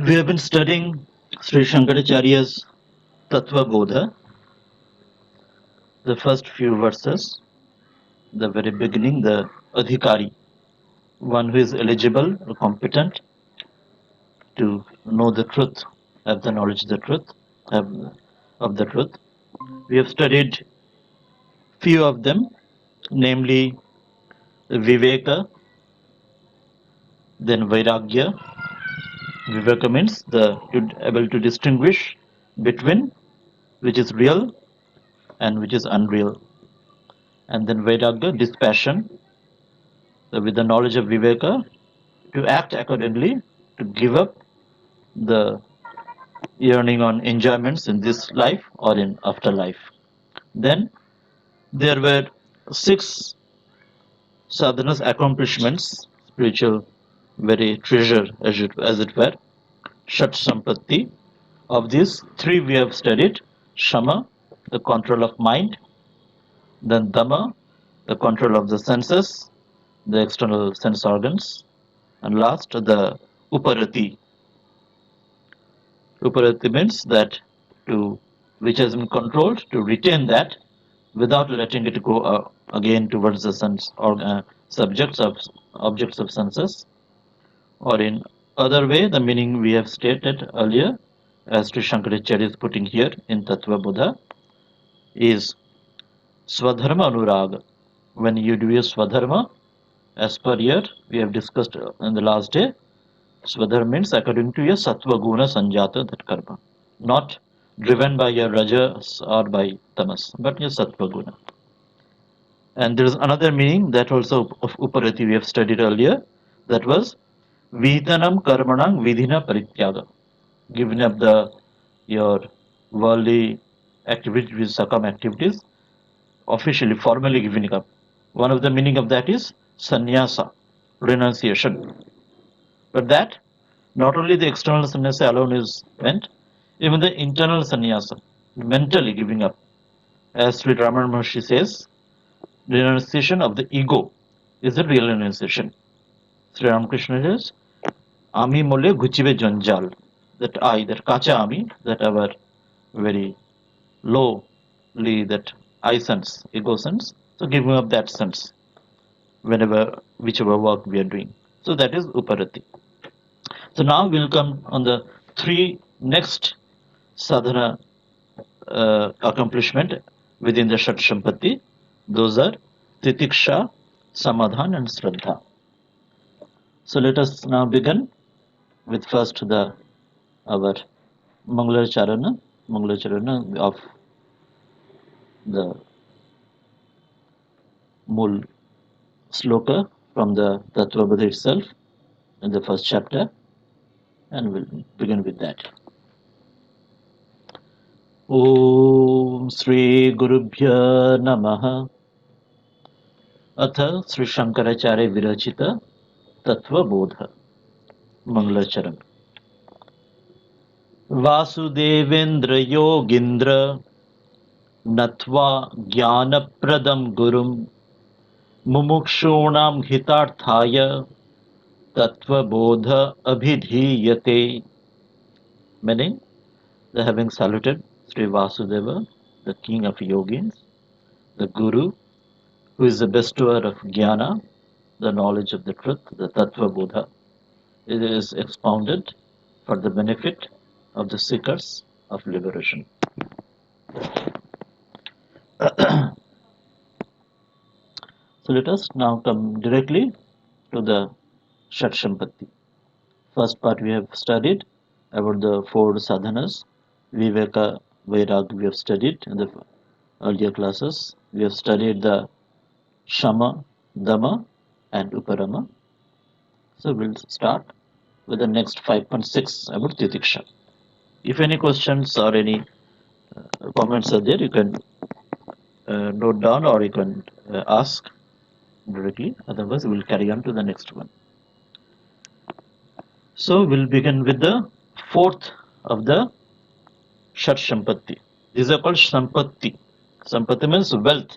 We have been studying Sri Shankaracharya's Tattva Bodha, the first few verses, the very beginning, the Adhikari, one who is eligible or competent to know the truth, have the knowledge of the truth, have of the truth. We have studied few of them, namely Viveka, then Vairagya. Viveka means able to distinguish between which is real and which is unreal. And then Vairagya, dispassion, so with the knowledge of Viveka, to act accordingly, to give up the yearning on enjoyments in this life or in afterlife. Then there were 6 sadhanas accomplishments, spiritual very treasure as it were, Shat Sampatti. Of these, 3 we have studied: Shama, the control of mind; then Dhamma, the control of the senses, the external sense organs; and last, the Uparati. Uparati means that which has been controlled, to retain that without letting it go again towards the sense or objects of senses, or in other way, the meaning we have stated earlier, as Sri Shankaracharya is putting here in Tattva Bodha, is Swadharma Anuraga. When you do your Swadharma, as per year, we have discussed in the last day, Swadharma means according to your Sattva Guna Sanjata, that karma. Not driven by your Rajas or by Tamas, but your Sattva Guna. And there is another meaning that also of Uparati we have studied earlier, that was Vitanam Karmanam Vidhina Parityaga. Giving up your worldly activities, sakam activities, officially, formally giving up. One of the meaning of that is sannyasa, renunciation. But that, not only the external sannyasa alone is meant, even the internal sannyasa, mentally giving up. As Sri Ramana Maharshi says, renunciation of the ego is the real renunciation. Sri Ramakrishna says, Ami mole guchibe janjal, that I, that kacha ami, that our very lowly, that I sense, ego sense, so giving up that sense whichever work we are doing. So that is Uparati. So now we'll come on the 3 next sadhana accomplishment within the Shat Sampatti. Those are Titiksha, Samadhan, and Shraddha. So let us now begin with first our Mangalacharana of the Mool sloka from the Tattvabodha itself in the first chapter, and we'll begin with that. Om Sri Gurubhya Namaha. Atha Sri Shankaracharya Virachita Tattva Bodha Mangalacharan. Vasudevendra Yogindra Natva Jnana Pradam Gurum Mumukshunam Hitarthaya Tattva Bodha Abhidhiyate. Meaning, the having saluted Sri Vasudeva, the king of yogins, the Guru, who is the bestower of jnana, the knowledge of the truth, the Tattva Bodha. It is expounded for the benefit of the seekers of liberation. So let us now come directly to the Shat Sampatti. First part we have studied about the 4 sadhanas. Viveka, Vairag we have studied in the earlier classes. We have studied the Shama, Dhamma, and Uparama. So we'll start with the next 5.6 about Titiksha. If any questions or any comments are there, you can note down or you can ask directly. Otherwise, we'll carry on to the next one. So we'll begin with the 4th of the Shat Sampatti. These are called Sampatti. Sampatti means wealth.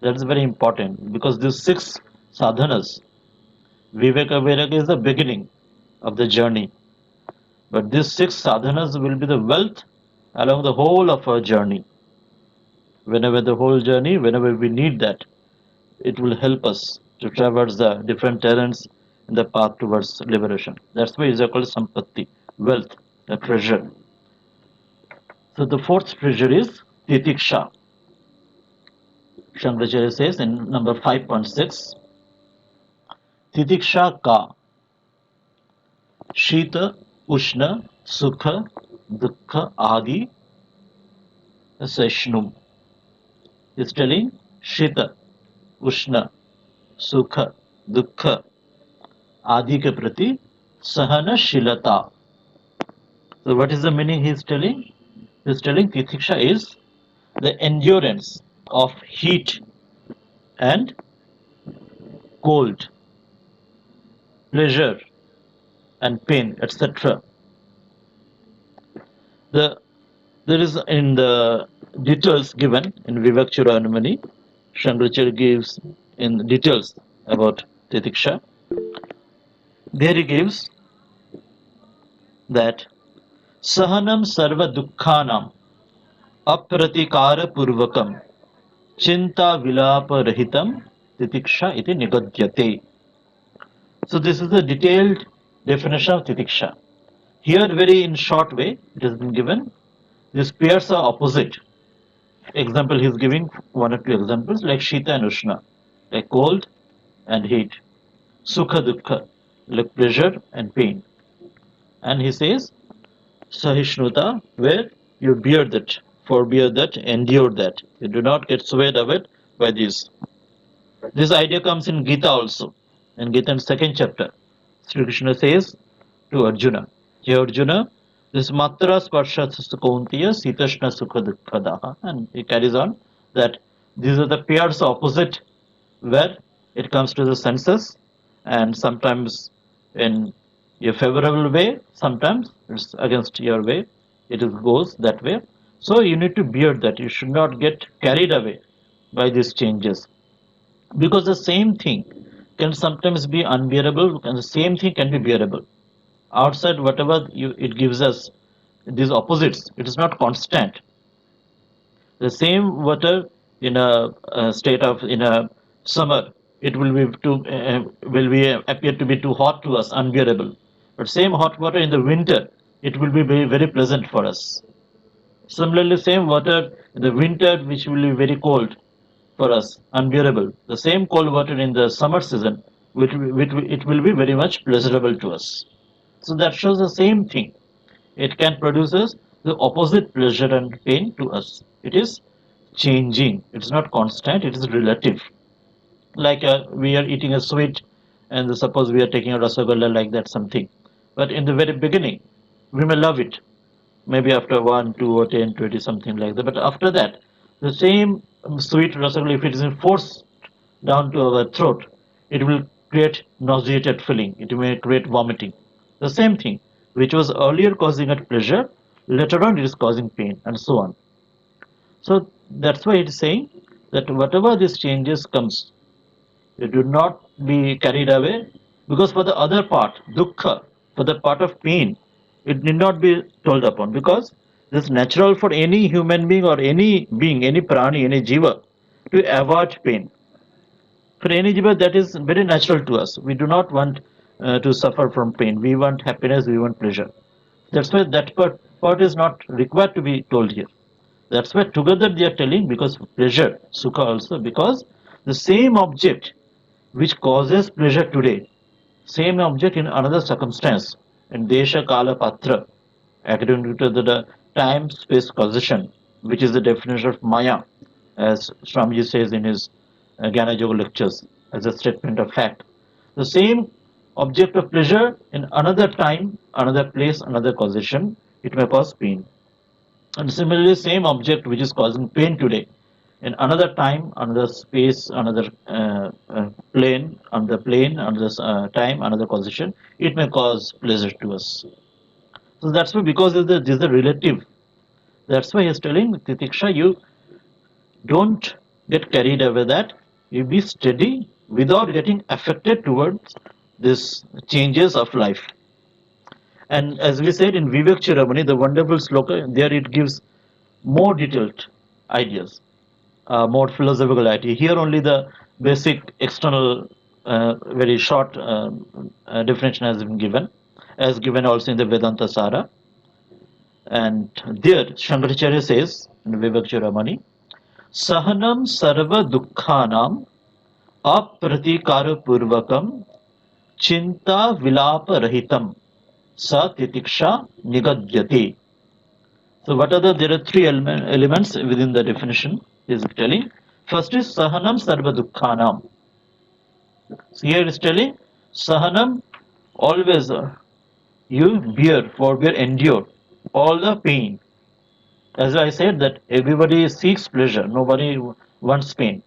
That is very important because these 6 sadhanas, Viveka Vairagya is the beginning of the journey. But these 6 sadhanas will be the wealth along the whole of our journey. Whenever we need that, it will help us to traverse the different terrains in the path towards liberation. That's why it's called sampatti, wealth, the treasure. So the fourth treasure is titiksha. Shankaracharya says in number 5.6, Titiksha ka Shita, Ushna, Sukha, Dukha, Adi, Seshnum. Is telling Shita, Ushna, Sukha, Dukha, Adi ke prati Sahana Shilata. So what is the meaning he is telling? He is telling Titiksha is the endurance of heat and cold, pleasure and pain, etc. The There is in the details given in Vivek Chudamani, Shankaracharya gives in details about Titiksha. There he gives that Sahanam Sarva Dukkhanam Apratikara Purvakam Chinta Vilapa Rahitam Titiksha iti Nigadyate. So this is the detailed definition of Titiksha. Here, very in short way, it has been given. These pairs are opposite. Example, he is giving 1 or 2 examples like Shita and Ushna, like cold and heat, Sukha Dukkha, like pleasure and pain. And he says Sahishnuta, where you bear that, forbear that, endure that. You do not get swayed away by this. This idea comes in Gita also. In Gita in 2nd chapter, Sri Krishna says to Arjuna, Hey Arjuna, this matra sparsha kauntiya sitashna sukha dukkha. And he carries on that these are the pairs opposite where it comes to the senses, and sometimes in a favorable way, sometimes it's against your way, it goes that way. So you need to bear that. You should not get carried away by these changes, because the same thing can sometimes be unbearable and the same thing can be bearable. Outside, whatever it gives us, these opposites, it is not constant. The same water in a state of in a summer, it will be appear to be too hot to us, unbearable. But same hot water in the winter, it will be very, very pleasant for us. Similarly, same water in the winter, which will be very cold for us, unbearable. The same cold water in the summer season, which it will be very much pleasurable to us. So that shows the same thing. It can produce us the opposite pleasure and pain to us. It is changing. It's not constant. It is relative. Like we are eating a sweet, and suppose we are taking a rasagalla like that something. But in the very beginning, we may love it. Maybe after 1, 2, or 10, 20, something like that. But after that, the same sweet rasagalla, if it is forced down to our throat, it will create nauseated feeling. It may create vomiting. The same thing, which was earlier causing us pleasure, later on it is causing pain, and so on. So that's why it is saying that whatever these changes comes, you do not be carried away, because for the other part, dukkha, for the part of pain, it need not be told upon, because it is natural for any human being or any being, any prani, any jiva, to avoid pain. For any jiva, that is very natural to us. We do not want to suffer from pain. We want happiness, we want pleasure. That's why that part is not required to be told here. That's why together they are telling, because pleasure, sukha also, because the same object which causes pleasure today, same object in another circumstance, in desha, kala, patra, according to the time, space, causation, which is the definition of maya, as Swami says in his Jnana Yoga lectures, as a statement of fact. The same object of pleasure in another time, another place, another causation, it may cause pain. And similarly, same object which is causing pain today, in another time, another space, another plane, another time, another causation, it may cause pleasure to us. So that's why, because this is the relative. That's why he's telling Titiksha, you don't get carried away that. You be steady without getting affected towards these changes of life. And as we said in Vivek Chiramani, the wonderful sloka, there it gives more detailed ideas, more philosophical idea. Here only the basic external, very short definition has been given, as given also in the Vedanta Sara. And there Shankaracharya says in Vivek Chiramani, Sahanam sarva dukkhanam apratikara purvakam chinta vilapa rahitam sa titiksha nigadyati. So what are there are three elements within the definition he is telling. First is sahanam sarva dukkhanam. So here is telling sahanam, always you bear, forbear, endure all the pain. As I said that everybody seeks pleasure, nobody wants pain.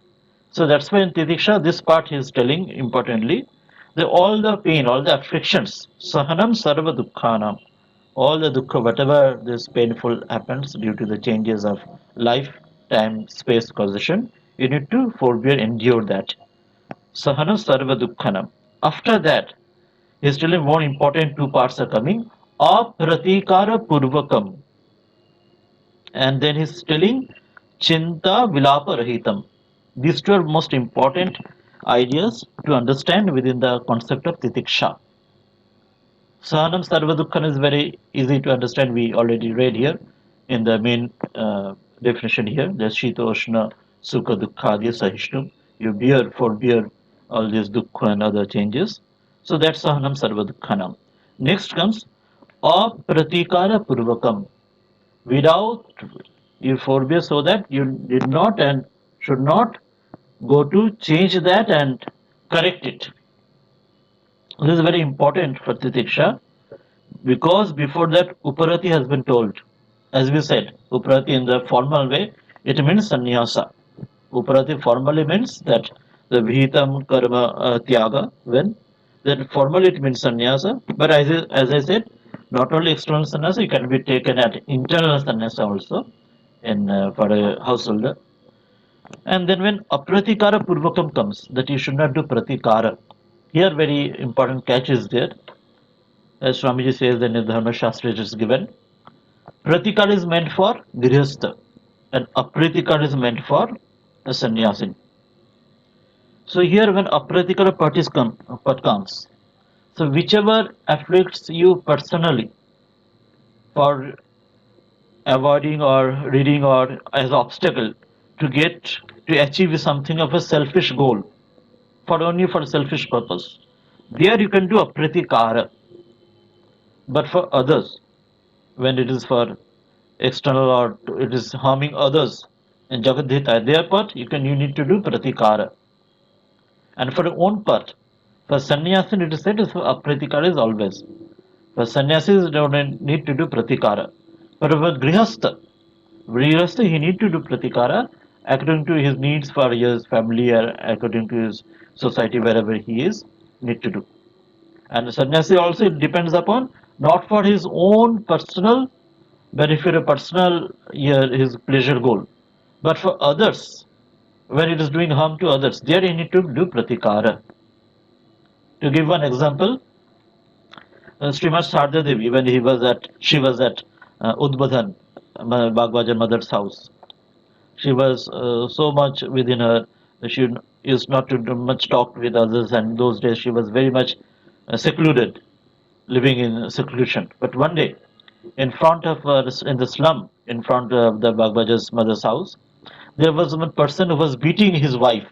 So that's why in Titiksha this part he is telling importantly that all the pain, all the afflictions, sahanam sarva dukkhanam, all the dukkha, whatever this painful happens due to the changes of life, time, space, causation, you need to forbear, endure that. Sahana sarva dukkhanam. After that, he is telling more important two parts are coming. Apratikara purvakam. And then he is telling Chinta Vilapa Rahitam. These two are most important ideas to understand within the concept of Titiksha. Sahanam Sarva Dukkhan is very easy to understand. We already read here in the main definition here. The Shita Oshna Sukha Dukkhadi Sahishnu. You bear, forbear all these dukkha and other changes. So that's Sahanam Sarva Dukkhanam. Next comes Apratikara Purvakam. Without you forbear, so that you did not and should not go to change that and correct it. This is very important for Titiksha because before that Uparati has been told. As we said, Uparati in the formal way, it means sannyasa. Uparati formally means that the vihitam karma tyaga, when then formally it means sannyasa. But as I said, not only external sannyasa, it can be taken at internal sannyasa also in for a householder. And then when apratikara purvakam comes, that you should not do pratikara. Here very important catch is there. As Swamiji says in the Dharmasastras it is given. Pratikara is meant for grihastha and apratikara is meant for a sannyasin. So here when apratikara part comes, so whichever afflicts you personally for avoiding or reading or as obstacle to get to achieve something of a selfish goal for only for selfish purpose. There you can do apratikara, but for others, when it is for external or it is harming others in Jagadhita, their part you need to do pratikara. And for your own part, for sannyasin it is said apratikara is always. For sannyasis don't need to do pratikara. But for grihastha he need to do pratikara according to his needs for his family or according to his society wherever he is need to do. And sannyasi also it depends upon not for his own personal benefit or personal his pleasure goal, but for others when it is doing harm to others. There he need to do pratikara. To give one example, Srimad Shraddha Devi, when she was at Udbodhan, Bhagavajan mother's house, she was so much within her, she used not to do much talk with others, and those days she was very much secluded, living in seclusion. But one day, in front of in the slum, in front of the Bhagavaja's mother's house, there was one person who was beating his wife,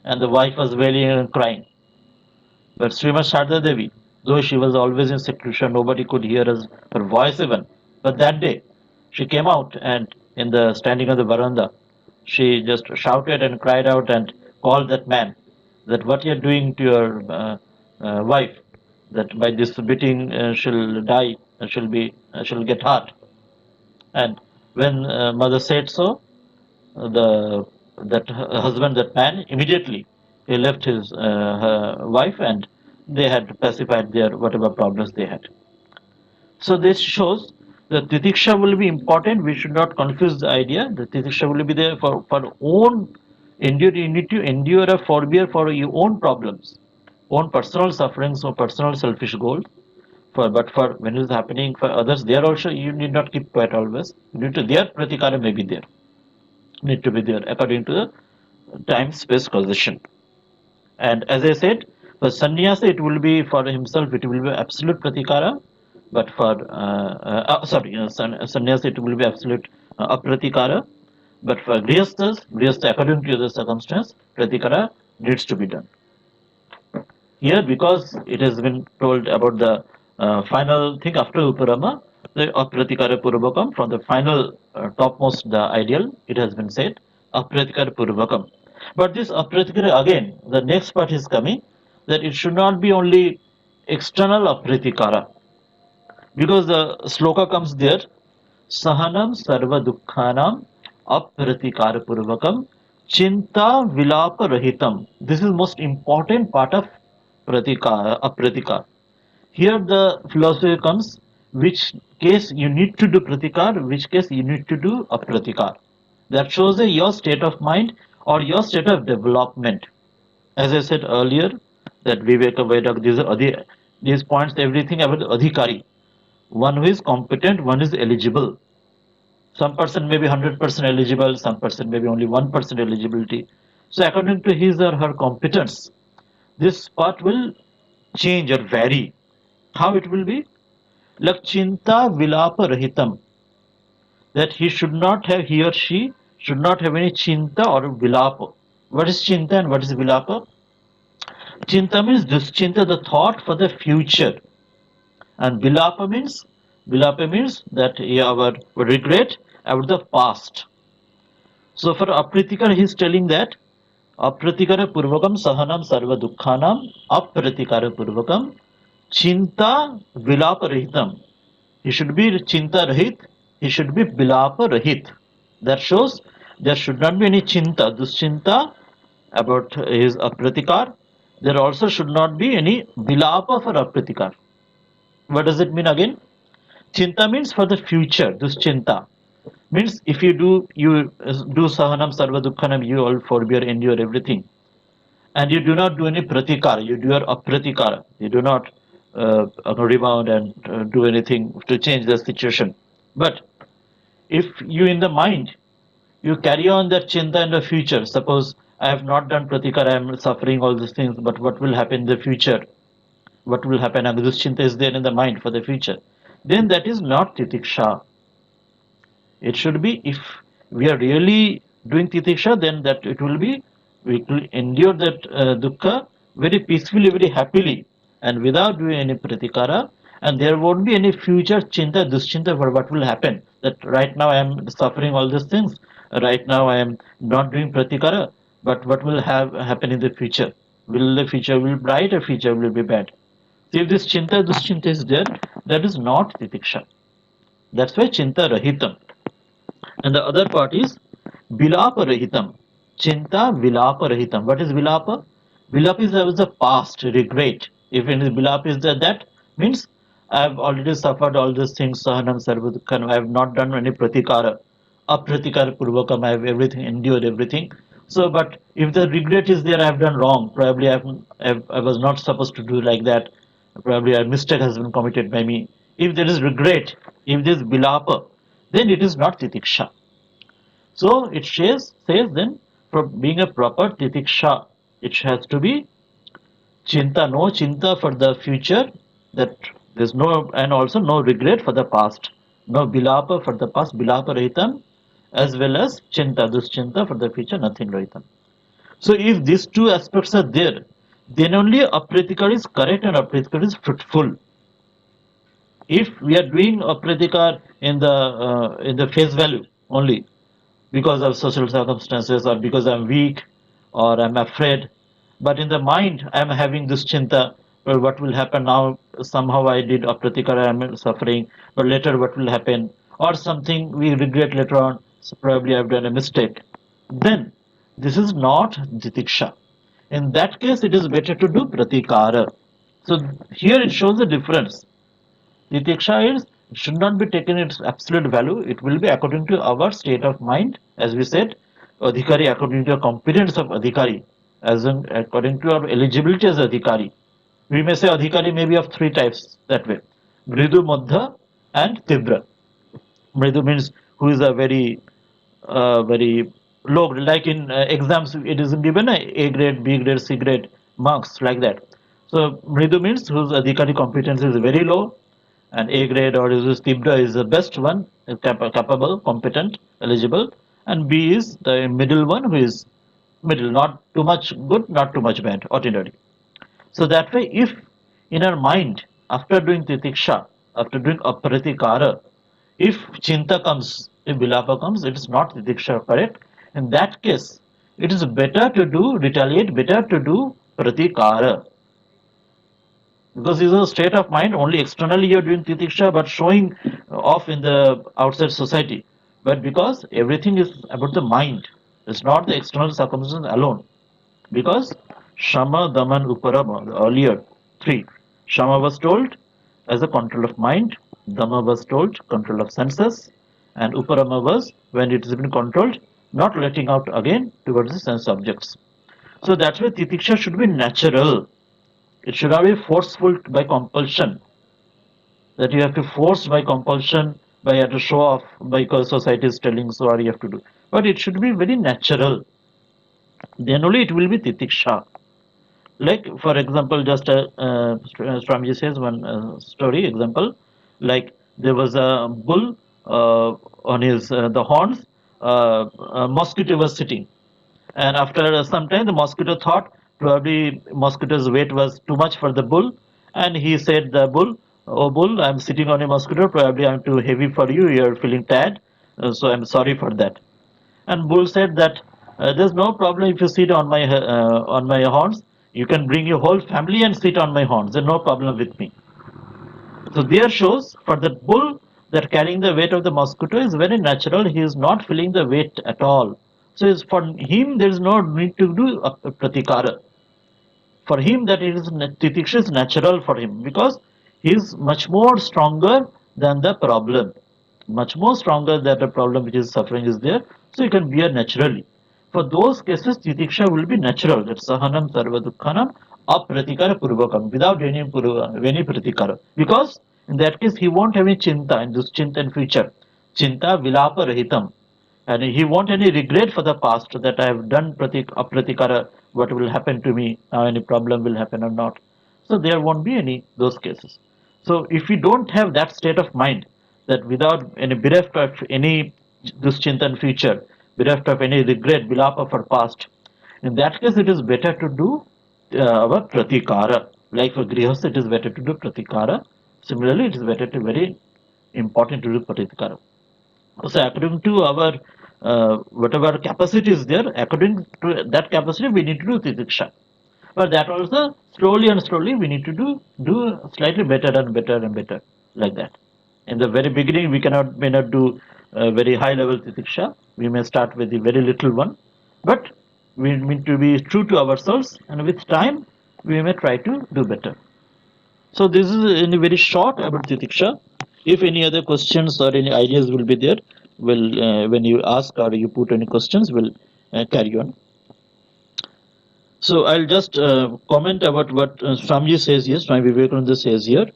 and the wife was wailing and crying. But Srimad Shraddha Devi, though she was always in seclusion, nobody could hear her voice even. But that day, she came out and in the standing on the veranda, she just shouted and cried out and called that man that what you're doing to your wife, that by this beating she'll die, she'll get hurt. And when mother said so, the that husband, that man, immediately he left his her wife, and they had pacified their whatever problems they had. So this shows that titiksha will be important. We should not confuse the idea. The titiksha will be there for own endure. You need to endure or forbear for your own problems, own personal sufferings or personal selfish goals. But for when it is happening for others, there also you need not keep quiet always. You need to their pratikara may be there, need to be there according to the time space causation. And as I said, for sannyasa it will be for himself, it will be absolute pratikara, but for sannyasa it will be absolute apratikara, but for grihastha according to the circumstance, pratikara needs to be done. Here, because it has been told about the final thing after Uparama, the Apratikara Purvakam, from the final topmost the ideal, it has been said, Apratikara Purvakam. But this Apratikara, again, the next part is coming, that it should not be only external Apratikara, because the sloka comes there, Sahanam Sarva Dukkhanam Apratikara Purvakam Chinta Vilapa Rahitam. This is most important part of apratikar. Here the philosophy comes, which case you need to do pratikar, which case you need to do apratikar. That shows your state of mind or your state of development. As I said earlier, that Viveka Vedak, these points, everything about the adhikari. One who is competent, one is eligible. Some person may be 100% eligible, some person may be only 1% eligibility. So according to his or her competence, this part will change or vary. How it will be? Like chinta vilapa rahitam. That he or she should not have any chinta or vilapa. What is chinta and what is vilapa? Chinta means duschinta, the thought for the future. And vilapa means that our regret about the past. So for Apritikar, he is telling that Apratikara Purvakam Sahanam Sarva Dukkhanam Apratikara Purvakam Chinta Vilapa Rahitam. He should be Chinta Rahit, he should be Vilapa Rahit. That shows there should not be any Chinta, Duschinta about his Apratikar. There also should not be any Vilapa for Apratikar. What does it mean again? Chinta means for the future, Duschinta. Means if you do Sahanam Sarva Dukkhanam, you all forbear, endure everything. And you do not do any pratikara, you do your apratikara, you do not rebound and do anything to change the situation. But if you in the mind, you carry on that chinta in the future, suppose I have not done pratikara, I am suffering all these things, but what will happen in the future? What will happen? And this chinta is there in the mind for the future. Then that is not titiksha. It should be, if we are really doing titiksha, then that it will be, we will endure that dukkha very peacefully, very happily, and without doing any pratikara, and there won't be any future chinta, duschinta for what will happen. That right now I am suffering all these things, right now I am not doing pratikara, but what will have happen in the future? Will the future be bright or future will be bad? So if this chinta, duschinta is there, that is not titiksha. That's why chinta rahitam. And the other part is Vilapa Rahitam. Chinta Vilapa Rahitam. What is Vilapa? Vilapa is the past, regret. If any Vilapa is there, that means I have already suffered all these things, Sahanam Sarvadukhanam, I have not done any pratikara. Apratikara Purvakam, I have everything, endured everything. So, but if the regret is there, I have done wrong. Probably I was not supposed to do like that. Probably a mistake has been committed by me. If there is regret, if there is Vilapa, then it is not titiksha. So it says then, for being a proper titiksha, it has to be chinta, no chinta for the future, that there's no, and also no regret for the past, no bilapa for the past, bilapa rahitam, as well as chinta, duschinta for the future, nothing rahitam. So if these two aspects are there, then only apratikar is correct and apratikar is fruitful. If we are doing apratikar in the face value only, because of social circumstances or because I'm weak or I'm afraid, but in the mind I'm having this chinta, well, what will happen now? Somehow I did apratikara, I'm suffering, but later what will happen? Or something we regret later on, so probably I've done a mistake. Then this is not titiksha. In that case, it is better to do pratikara. So here it shows the difference. Titiksha is, it should not be taken its absolute value. It will be according to our state of mind, as we said, adhikari according to the competence of adhikari, as in according to our eligibility as adhikari. We may say adhikari may be of three types that way. Mridu, Madhya, and Tibra. Mridu means who is a very low, like in exams, it is given A grade, B grade, C grade marks like that. So Mridu means whose adhikari competence is very low, and A grade or is Tibra is the best one, capable, competent, eligible, and B is the middle one who is middle, not too much good, not too much bad, ordinary. So that way, if in our mind, after doing titiksha, after doing apratikara, if chinta comes, if vilapa comes, it is not titiksha, correct? In that case, it is better to do retaliate, better to do pratikara. Because this is a state of mind, only externally you are doing titiksha, but showing off in the outside society. But because everything is about the mind, it's not the external circumstances alone. Because Shama, Daman, Uparama, the earlier three. Shama was told as a control of mind, Dama was told control of senses, and Uparama was when it has been controlled, not letting out again towards the sense objects. So that's why Titiksha should be natural. It should not be forceful by compulsion. That you have to force by compulsion, by you have to show off because society is telling so what you have to do. But it should be very natural. Then only it will be Titiksha. Like for example, just Swamiji says one story example, like there was a bull on his the horns, a mosquito was sitting, and after some time the mosquito thought probably mosquito's weight was too much for the bull, and he said the bull, oh bull, I'm sitting on a mosquito, probably I'm too heavy for you, you're feeling tired, so I'm sorry for that. And bull said that there's no problem if you sit on my horns. You can bring your whole family and sit on my horns. There's no problem with me. So there shows for the bull that carrying the weight of the mosquito is very natural. He is not feeling the weight at all. So for him there is no need to do a pratikara. For him that it is titiksha is natural for him because he is much more stronger than the problem, much more stronger than the problem which is suffering is there, so you can bear naturally. For those cases titiksha will be natural, that sahanam sarva dukkhanam apratikara purvakam, without any pratikara, because in that case he won't have any chinta in this chinta in future, chinta vilapa rahitam, and he won't any regret for the past that I have done apratikara, what will happen to me now, any problem will happen or not. So there won't be any those cases. So if we don't have that state of mind, that without any bereft of any duschintan future, bereft of any regret, vilapa for past, in that case it is better to do our pratikara. Like for grihastha, it is better to do pratikara. Similarly, it is better to very important to do pratikara. So according to our whatever capacity is there, according to that capacity, we need to do titiksha. But that also slowly and slowly we need to do slightly better and better and better like that. In the very beginning, we may not do very high level titiksha. We may start with the very little one, but we need to be true to ourselves, and with time we may try to do better. So this is in a very short about Titiksha. If any other questions or any ideas will be there, will when you ask or you put any questions, we'll carry on. So I'll just comment about what Swamiji says here, Swami Vivekananda says here,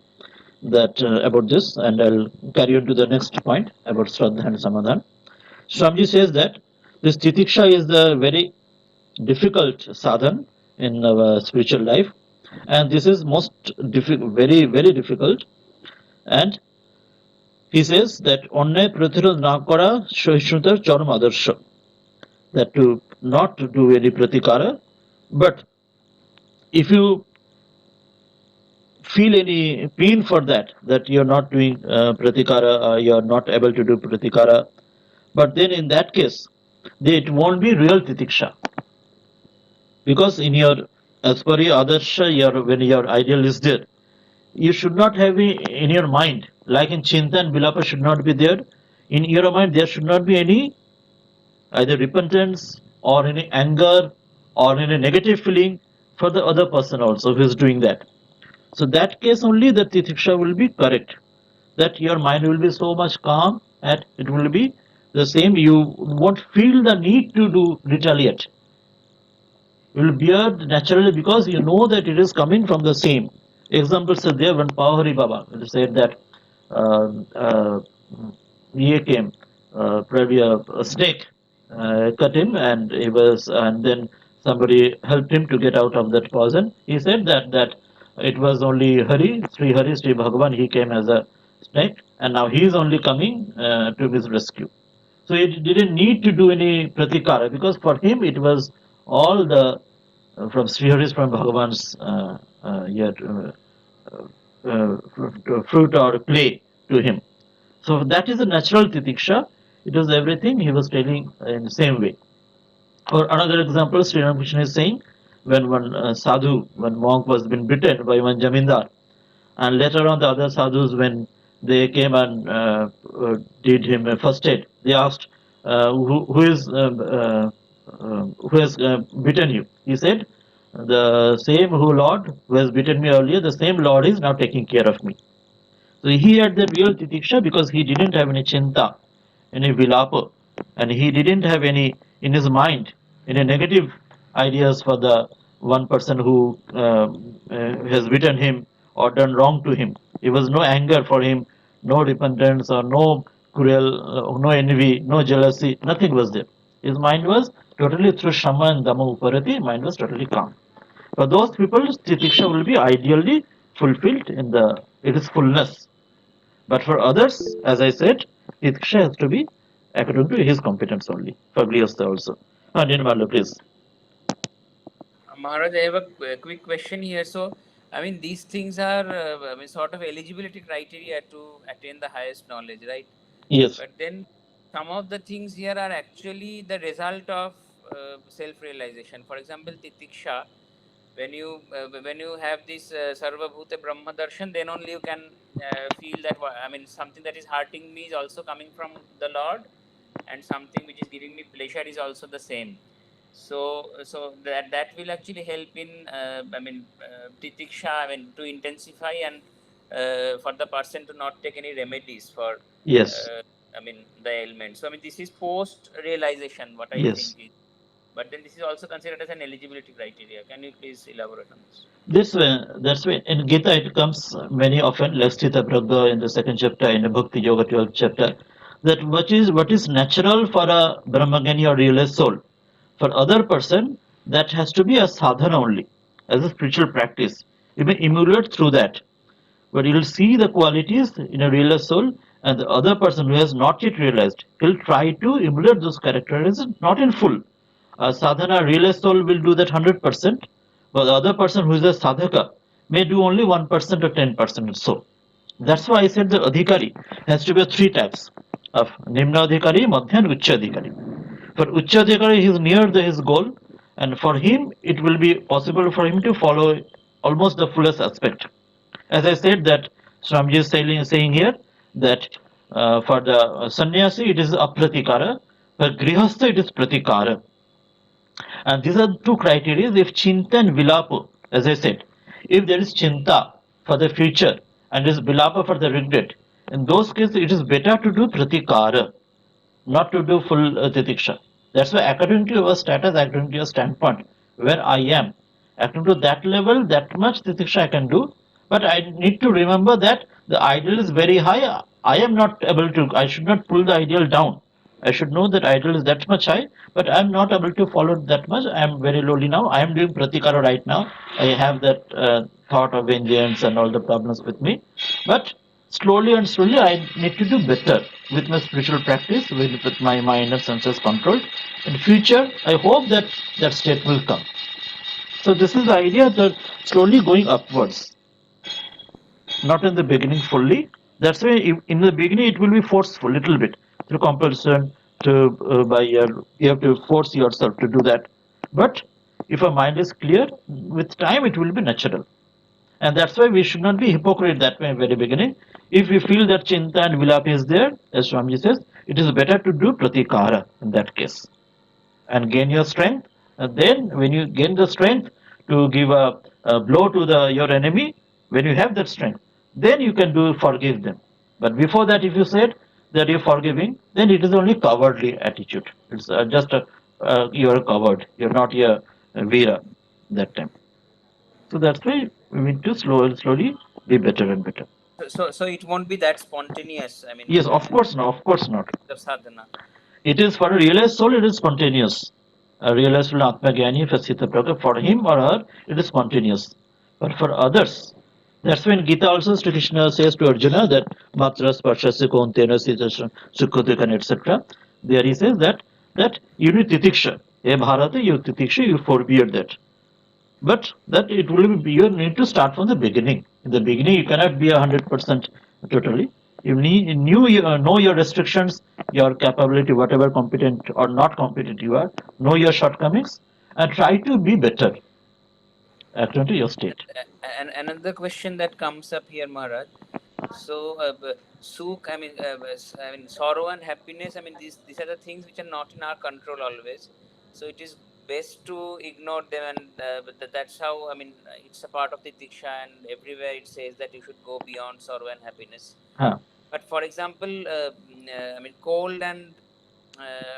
that about this, and I'll carry on to the next point about Shraddha and Samadhan. Swamiji says that this Titiksha is the very difficult sadhan in our spiritual life, and this is most very very difficult. And he says that অন্যায় প্রতিরোধ না করা সহিষ্ণুতার চরম আদর্শ, that to not to do any pratikara, but if you feel any pain for that you're not doing pratikara, you're not able to do pratikara, but then in that case it won't be real titiksha, because in your as per your adarsha, when your ideal is there, you should not have in your mind, like in chinta and vilapa should not be there. In your mind there should not be any either repentance or any anger or any negative feeling for the other person also who is doing that. So that case only the titiksha will be correct, that your mind will be so much calm and it will be the same, you won't feel the need to do retaliate, you will bear naturally because you know that it is coming from the same. Examples are there when Pahari Baba said that uh, uh, he came, probably a snake cut him, and and then somebody helped him to get out of that poison. He said that it was only Hari, Sri Bhagavan. He came as a snake, and now he is only coming to his rescue. So he didn't need to do any pratikara because for him it was all the from Sriharis from Bhagavan's fruit or play to him. So that is a natural titiksha. It was everything he was telling in the same way. Or another example, Sri Ramakrishna is saying when one sadhu, one monk was been bitten by one jamindar, and later on the other sadhus when they came and did him a first aid, they asked who has bitten you. He said, the same who Lord who has bitten me earlier, the same Lord is now taking care of me. So he had the real titiksha because he didn't have any chinta, any vilapa, and he didn't have any in his mind any negative ideas for the one person who has beaten him or done wrong to him. There was no anger for him, no repentance or no cruel, no envy, no jealousy, nothing was there. His mind was totally through Shama and Dhamma Uparati, mind was totally calm. For those people, Titiksha will be ideally fulfilled in its fullness. But for others, as I said, Titiksha has to be according to his competence only. For Grihastha also. Nirmala, please. Maharaj, I have a quick question here. So, I mean, these things are, I mean, sort of eligibility criteria to attain the highest knowledge, right? Yes. But then some of the things here are actually the result of self-realization. For example, Titiksha, when you have this Sarva Bhute Brahma Darshan, then only you can feel that, I mean, something that is hurting me is also coming from the Lord, and something which is giving me pleasure is also the same. So that will actually help in titiksha, I mean, to intensify, and for the person to not take any remedies for Yes. the ailment. So I mean, this is post realization what I think Yes. is, but then this is also considered as an eligibility criteria. Can you please elaborate on this? This way, that's why in Gita it comes many often, Lestita Bragga in the second chapter, in the Bhakti Yoga 12th chapter, that what is natural for a Brahmagani or realized soul. For other person, that has to be a sadhana only, as a spiritual practice. You may emulate through that. But you'll see the qualities in a realized soul, and the other person who has not yet realized, he'll try to emulate those characteristics, not in full. A sadhana realized soul will do that 100%, but the other person who is a sadhaka may do only 1% or 10% or so. That's why I said the adhikari has to be three types of Nimna adhikari, Madhya, and Ucha adhikari. For Ucha adhikari, he is near his goal, and for him, it will be possible for him to follow almost the fullest aspect. As I said, that Swamiji is saying here that for the sannyasi it is apratikara, for grihastha it is pratikara. And these are two criteria. If chinta and vilapa, as I said, if there is chinta for the future and there is vilapa for the regret, in those cases it is better to do pratikara, not to do full titiksha. That's why according to your status, according to your standpoint, where I am, according to that level, that much titiksha I can do. But I need to remember that the ideal is very high. I am not able to, I should not pull the ideal down. I should know that ideal is that much high, but I am not able to follow that much. I am very lowly now. I am doing pratikara right now. I have that thought of vengeance and all the problems with me. But slowly and slowly, I need to do better with my spiritual practice, with my mind and senses controlled. In future, I hope that that state will come. So this is the idea that slowly going upwards, not in the beginning fully. That's why in the beginning it will be forceful, little bit through compulsion. You have to force yourself to do that. But if a mind is clear, with time it will be natural. And that's why we should not be hypocrite that way in the very beginning. If we feel that chinta and vilapa is there, as Swamiji says, it is better to do pratikara in that case and gain your strength. And then, when you gain the strength to give a blow to your enemy, when you have that strength, then you can do forgive them. But before that, if you said that you're forgiving, then it is only cowardly attitude. It's just a you're a coward. You're not a Veera that time. So that's why we need to slowly be better and better. So it won't be that spontaneous. I mean, Yes, of course not. Of course not. the sadhana. It is for a realized soul, it is spontaneous. A realized soul, Atma-gyani, for him or her, it is spontaneous. But for others, that's when Gita also, Sri Krishna says to Arjuna that Matra Sparshasya Kontena Sukhadukan, etc. There he says that you need Titiksha. Hey Bharata, you Titiksha, you forbear that. But that it will be, you need to start from the beginning. In the beginning, you cannot be 100% totally. You need know your restrictions, your capability, whatever competent or not competent you are. Know your shortcomings and try to be better according to your state. And another question that comes up here, Maharaj. So, sukh, I mean, sorrow and happiness. I mean, these are the things which are not in our control always. So it is best to ignore them, and that's how. I mean, it's a part of the diksha, and everywhere it says that you should go beyond sorrow and happiness. Huh. But for example, I mean, cold and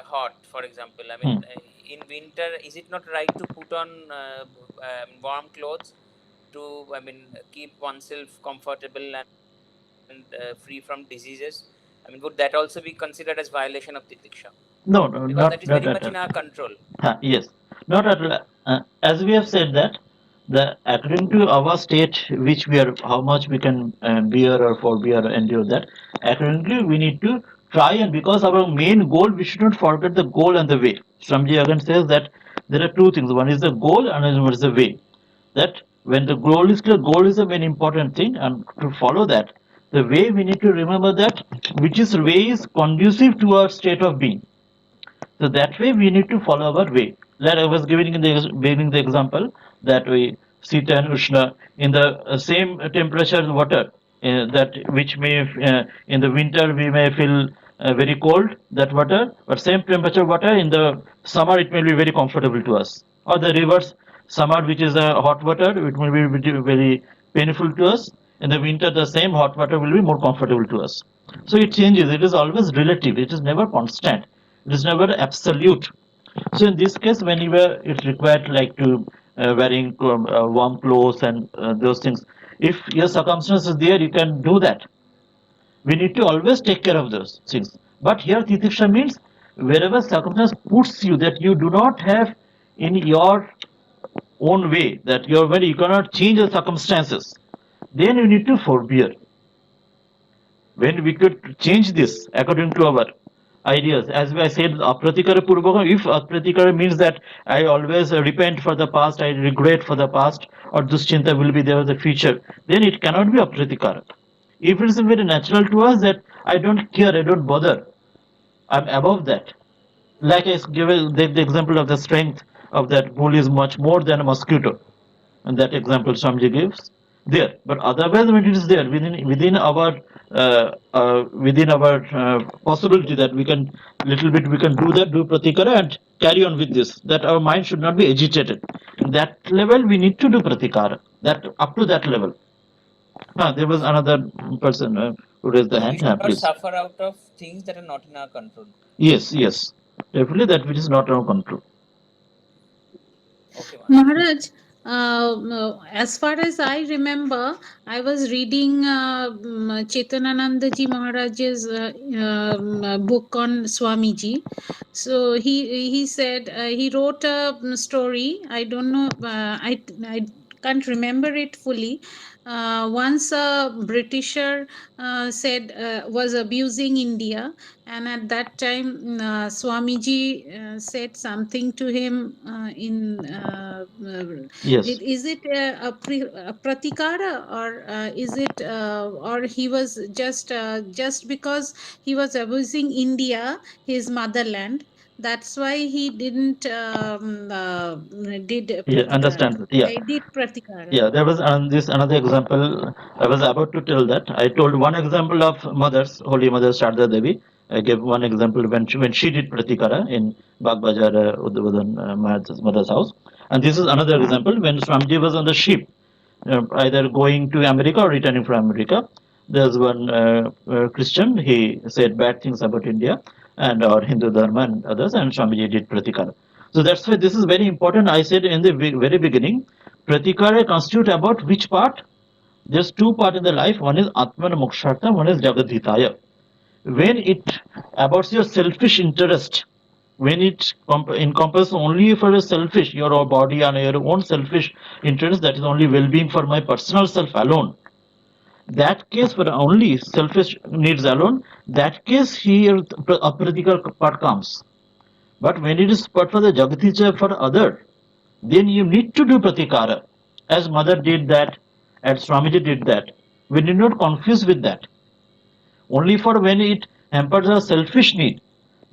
hot. For example, I mean, in winter, is it not right to put on warm clothes to, I mean, keep oneself comfortable and free from diseases? I mean, would that also be considered as violation of Titiksha? No, no, Because that is not very at much all. in our control. Yes, not at all. As we have said that the according to our state, which we are, how much we can bear or forbear or endure that. Accordingly, we need to try, and because our main goal, we should not forget the goal and the way. Swamiji again says that there are two things. One is the goal, and another is the way. That when the goal is clear, goal is a very important thing, and to follow that, the way we need to remember that which is way is conducive to our state of being. So that way we need to follow our way. Like I was giving in the beginning the example that we Sita and Ushna in the same temperature water that which may in the winter we may feel very cold that water, but same temperature water in the summer it may be very comfortable to us. Or the reverse, summer which is hot water it will be very painful to us. In the winter the same hot water will be more comfortable to us. So it changes. It is always relative. It is never constant. It is never absolute. So in this case, whenever it's required, like to wearing warm clothes and those things, if your circumstance is there, you can do that. We need to always take care of those things. But here, titiksha means wherever circumstance puts you that you do not have in your own way, that your way you cannot change the circumstances, then you need to forbear. When we could change this according to our ideas, as I said, apratikara purvaka, if apratikara means that I always repent for the past, I regret for the past, or duschinta will be there in the future, then it cannot be apratikara. If it is very natural to us that I don't care, I don't bother, I'm above that. Like I give the example of the strength of that bull is much more than a mosquito, and that example Swamiji gives there. But otherwise, when it is there within our possibility that we can little bit we can do that, do pratikara and carry on with this. That our mind should not be agitated. In that level, we need to do pratikara. That up to that level. There was another person who raised the So we hand. should not Please. suffer out of things that are not in our control. Yes, yes. Definitely that which is not our control. Okay, Maharaj. Maharaj, as far as I remember, I was reading Chetanananda ji Maharaj's book on Swamiji. So he said he wrote a story. I don't know. I can't remember it fully. Once a Britisher said was abusing India, and at that time Swamiji said something to him in Yes. is it a pratikara, or is it or he was just because he was abusing India, his motherland, that's why he didn't did Yeah, pratikara. understand. Yeah. I did pratikara. Yeah, there was this another example. I was about to tell that. I told one example of mothers, Holy Mother Shraddha Devi. I gave one example when she did Pratikara in Bagbajar, Uddhavadan mother's house. And this is another example when Swamiji was on the ship, either going to America or returning from America. There's one Christian, he said bad things about India and or Hindu Dharma and others, and Swamiji did Pratikara. So that's why this is very important. I said in the very beginning, pratikara constitute about which part? There's two parts in the life. One is Atmana Mokshartha, one is Jagadhitaya. When it about your selfish interest, when it encompasses only for your selfish, your body and your own selfish interest, that is only well-being for my personal self alone. That case for only selfish needs alone, that case here a practical part comes. But when it is part for the Jagaticha for other, then you need to do pratikara. As mother did that, as Swamiji did that. We need not confuse with that. Only for when it hampers a selfish need,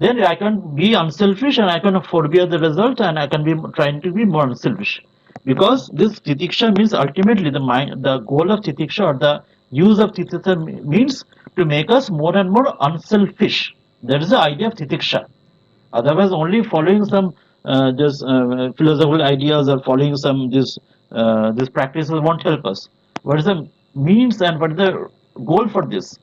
then I can be unselfish and I can forbear the result and I can be trying to be more unselfish. Because this titiksha means ultimately the goal of titiksha or the use of titiksha means to make us more and more unselfish. That is the idea of titiksha. Otherwise, only following some just philosophical ideas or following some this practices won't help us. What is the means and what is the goal for this?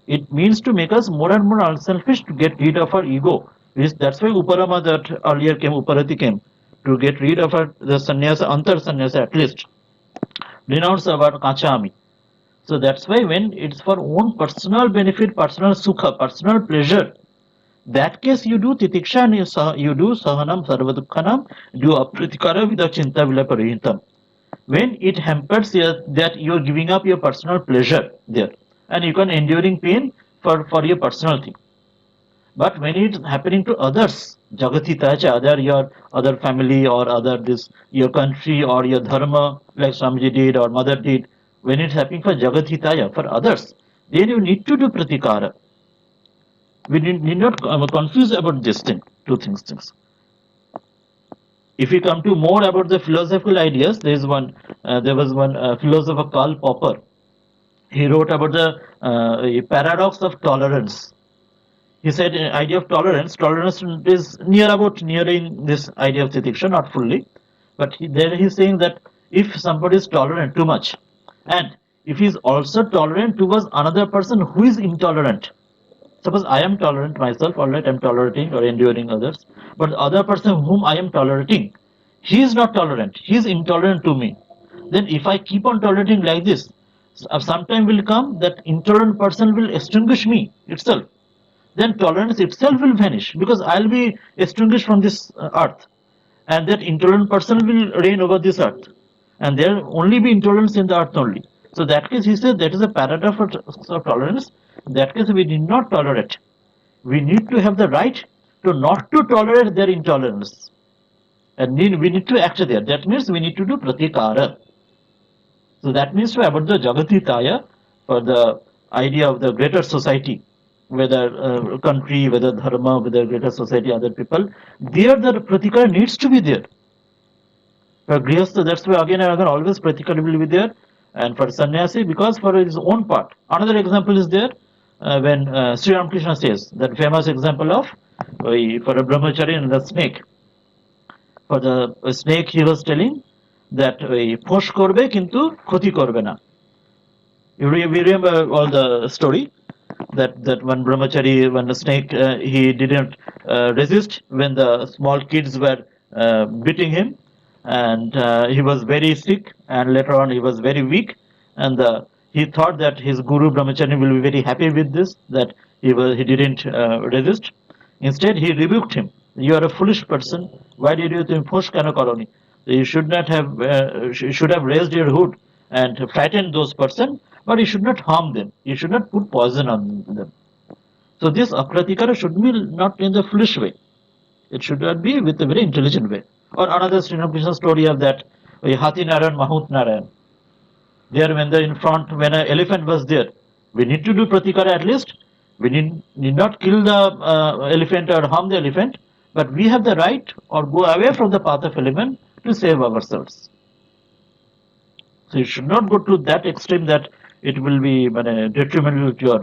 It means to make us more and more unselfish to get rid of our ego. That's why Uparama that earlier came, Uparati came, to get rid of our the sannyasa, antar sannyasa at least, renounce our kachami. So that's why when it's for own personal benefit, personal sukha, personal pleasure, that case you do titiksha and you do sahanam sarvadukhanam, do apritikara without chinta vilaparihintam. When it hampers that you're giving up your personal pleasure there and you can enduring pain for your personal thing. But when it's happening to others, Jagatitacha, other your other family or other this your country or your dharma, like Swamiji did or mother did, when it's happening for Jagatitaya, for others, then you need to do pratikara. We need not confuse about this thing, two things. If we come to more about the philosophical ideas, there was one philosopher Karl Popper. He wrote about the paradox of tolerance. He said idea of tolerance is nearing this idea of titiksha, not fully, but there he's saying that if somebody is tolerant too much, and if he's also tolerant towards another person who is intolerant, suppose I am tolerant myself, all right, I'm tolerating or enduring others, but the other person whom I am tolerating, he is not tolerant, he is intolerant to me. Then if I keep on tolerating like this, some time will come that intolerant person will extinguish me itself. Then tolerance itself will vanish because I'll be extinguished from this earth, and that intolerant person will reign over this earth, and there will only be intolerance in the earth only. So that case, he said that is a paradox of tolerance. In that case, we need not tolerate. We need to have the right to not to tolerate their intolerance, and we need to act there. That means we need to do pratikara. So that means about the Jagatitaya, for the idea of the greater society, whether country, whether dharma, whether greater society, other people, there the pratikara needs to be there. For Grihastha, that's why again and again always pratikara will be there. And for sannyasi, because for his own part. Another example is there when Sri Ramakrishna says, that famous example of for a brahmachari and the snake. For the snake, he was telling that ফোঁস করবে কিন্তু ক্ষতি করবে না. We remember all the story that one brahmachari, when the snake, he didn't resist when the small kids were beating him, and he was very sick, and later on he was very weak, and he thought that his guru brahmachari will be very happy with this, that he didn't resist. Instead, he rebuked him. You are a foolish person. Why did you think push kano koroni? You should not have should have raised your hood and frightened those person, but you should not harm them. You should not put poison on them. So this apratikara should be not in the foolish way. It should not be with a very intelligent way. Or another Sri Ramakrishna story of that Hathi Narayan, Mahut Narayan. There, when they're in front, when an elephant was there, we need to do pratikara at least. We need not kill the elephant or harm the elephant, but we have the right or go away from the path of elephant to save ourselves. So you should not go to that extreme that it will be detrimental to your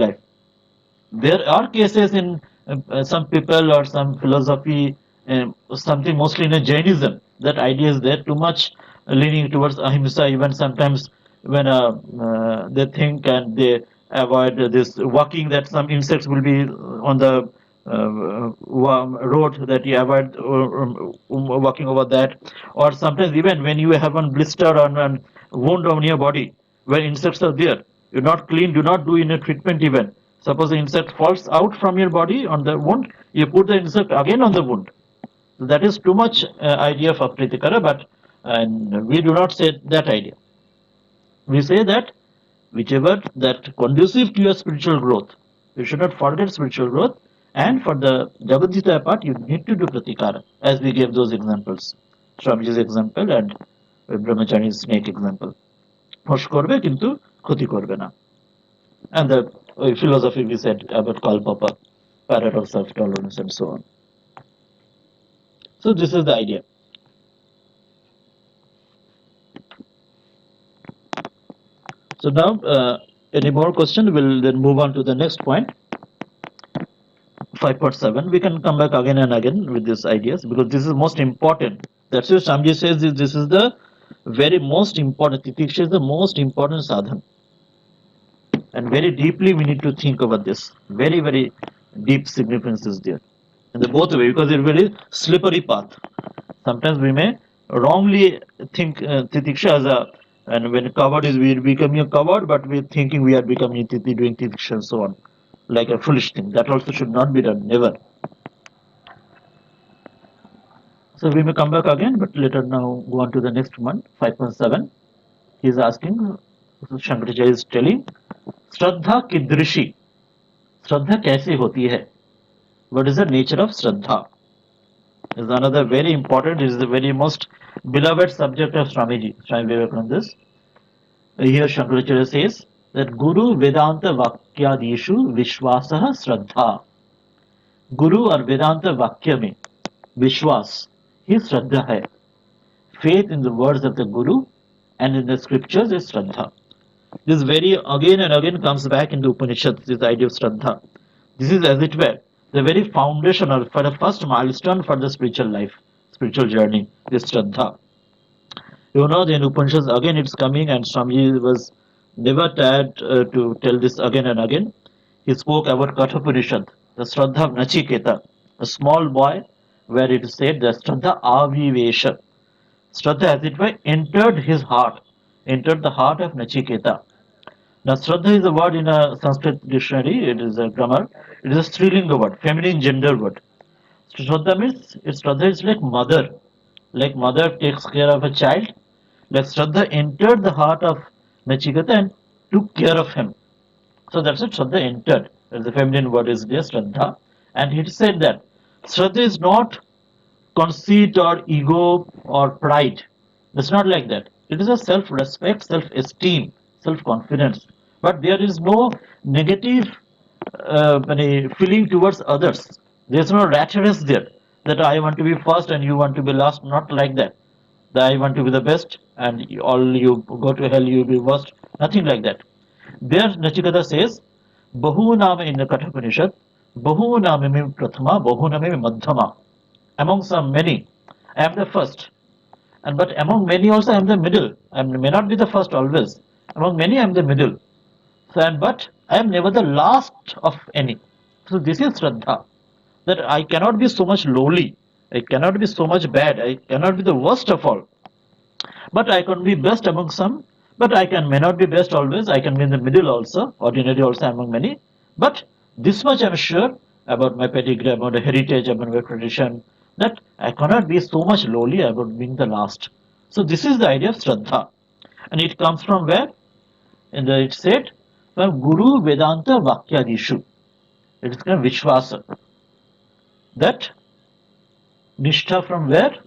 life. There are cases in some people or some philosophy, something mostly in a Jainism, that idea is there too much leaning towards ahimsa. Even sometimes when they think and they avoid this walking, that some insects will be on the road, that you avoid walking over that. Or sometimes even when you have one blister or one wound on your body where insects are there, you're not clean, do not do any treatment even. Suppose the insect falls out from your body on the wound, you put the insect again on the wound. So that is too much idea of apritikara, but and we do not say that idea. We say that whichever that conducive to your spiritual growth, you should not forget spiritual growth. And for the Jagadhita part, you need to do pratikara, as we gave those examples. Swamiji's example and Brahmachari's snake example. Hosh korbe kintu khoti korbe na. And the philosophy we said about Kalpapa, paradox of tolerance and so on. So this is the idea. So now, any more question? We'll then move on to the next point. 5.7. We can come back again and again with these ideas because this is most important. That's why Swamiji says this is the very most important. Titiksha is the most important sadhana. And very deeply we need to think about this. Very, very deep significance is there. In the both way, because it's a very slippery path. Sometimes we may wrongly think Titiksha as a, and when covered is we are becoming a covered, but we're thinking we are becoming doing Titiksha and so on. Like a foolish thing. That also should not be done, never. So we may come back again, but later now go on to the next one, 5.7. He is asking, Shankaracharya is telling, Shraddha kidrishi. Shraddha kaise hoti hai? What is the nature of Shraddha? Is another very important, is the very most beloved subject of Swamiji, Swami Vivekananda. Here Shankaracharya says that Guru Vedanta Vakyadishu Vishwasaha Shraddha. Guru और वेदांत वाक्य में विश्वास ही श्रद्धा है. Faith in the words of the Guru and in the scriptures is Shraddha. This very again and again comes back in the Upanishads, this idea of Shraddha. This is as it were the very foundation or for the first milestone for the spiritual life, spiritual journey, this Shraddha. You know, in Upanishads again it's coming, and Swamiji was never tired to tell this again and again. He spoke about Kathopanishad, the Shraddha of Nachiketa, a small boy, where it is said that Shraddha Avivesha. Shraddha, as it were, entered his heart, entered the heart of Nachiketa. Now, Shraddha is a word in a Sanskrit dictionary, it is a grammar, it is a Strilinga word, feminine gender word. Shraddha means, Shraddha is like mother takes care of a child, like Shraddha entered the heart of Nachiketa and took care of him. So that's what Shraddha entered. The feminine word is there, Shraddha. And he said that Shraddha is not conceit or ego or pride. It's not like that. It is a self-respect, self-esteem, self-confidence. But there is no negative feeling towards others. There's no rat race there that I want to be first and you want to be last. Not like that. That I want to be the best and all you go to hell, you be worst. Nothing like that. There, Nachiketa says, Bahu Nama in the Kathopanishad, Bahu Namimi Prathama, Bahu Namimi Madhyama. Among some many, I am the first. And but among many also I am the middle. I may not be the first always. Among many I am the middle. So but I am never the last of any. So this is Shraddha. That I cannot be so much lowly. I cannot be so much bad. I cannot be the worst of all. But I can be best among some. But I may not be best always. I can be in the middle also, ordinary also among many. But this much I am sure about my pedigree, about the heritage, about my tradition, that I cannot be so much lowly about being the last. So this is the idea of Shraddha. And it comes from where? It said, from Guru Vedanta Vakyadishu. It is kind of Vishwasa. That Nishtha from where?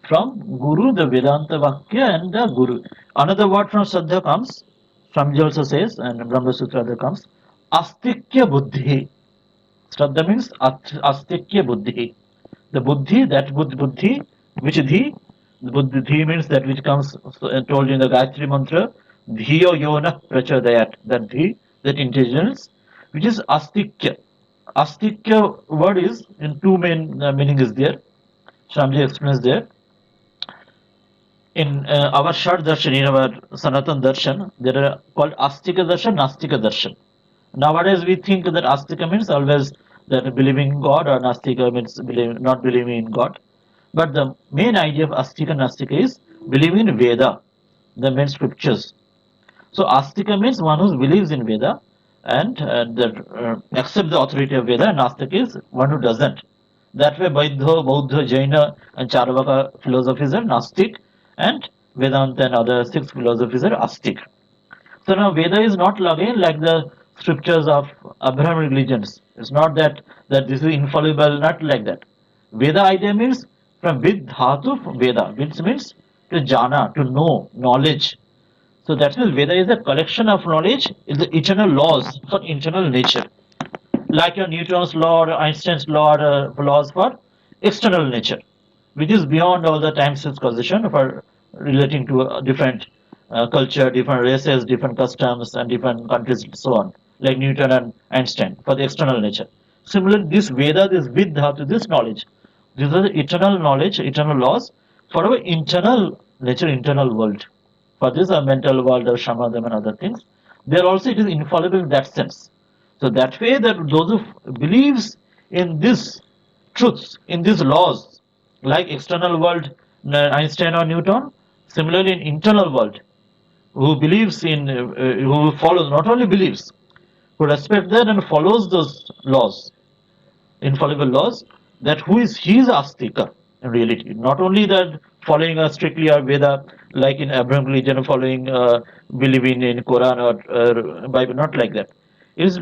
From Guru, the Vedanta Vakya and the Guru. Another word from Shraddha comes, Swamiji also says, and Brahma Sutra there comes, Astikya Buddhi. Shraddha means Astikya Buddhi. The Buddhi, that Buddhi, which Dhi? The Buddhi means that which comes told in the Gayatri Mantra, Dhiyo Yona Prachadayat. That Dhi, that intelligence, which is Astikya. Astikya word is, in two main meaning is there. Swamiji explains there. In our Shad Darshan, in our Sanatan Darshan, there are called Astika Darshan, Nastika Darshan. Nowadays we think that Astika means always that believing in God, or Nastika means not believing in God. But the main idea of Astika and Nastika is believing in Veda, the main scriptures. So Astika means one who believes in Veda and accept the authority of Veda, and Nastik is one who doesn't. That way, Bauddha, Jaina, and Charvaka philosophies are Nastik, and Vedanta and other six philosophies are Astik. So now Veda is not again like the scriptures of Abrahamic religions. It's not that this is infallible, not like that. Veda idea means from vid dhatu Veda, which means to jana, to know, knowledge. So that means Veda is a collection of knowledge, is the eternal laws for internal nature. Like your Newton's law or Einstein's law or laws for external nature, which is beyond all the time space causation for relating to a different culture, different races, different customs, and different countries, and so on, like Newton and Einstein for the external nature. Similarly, this Veda, this Vidha, to this knowledge, these are the eternal knowledge, eternal laws for our internal nature, internal world. For this, a mental world, or shamadam, and other things, there also it is infallible in that sense. So that way, that those who believes in these truths, in these laws, like external world, Einstein or Newton, similarly in internal world, who believes in, who follows, not only believes, who respects that and follows those laws, infallible laws, that who is he is astika in reality, not only that following strictly a Veda, like in Abraham religion, following believing in Quran or Bible, not like that. It is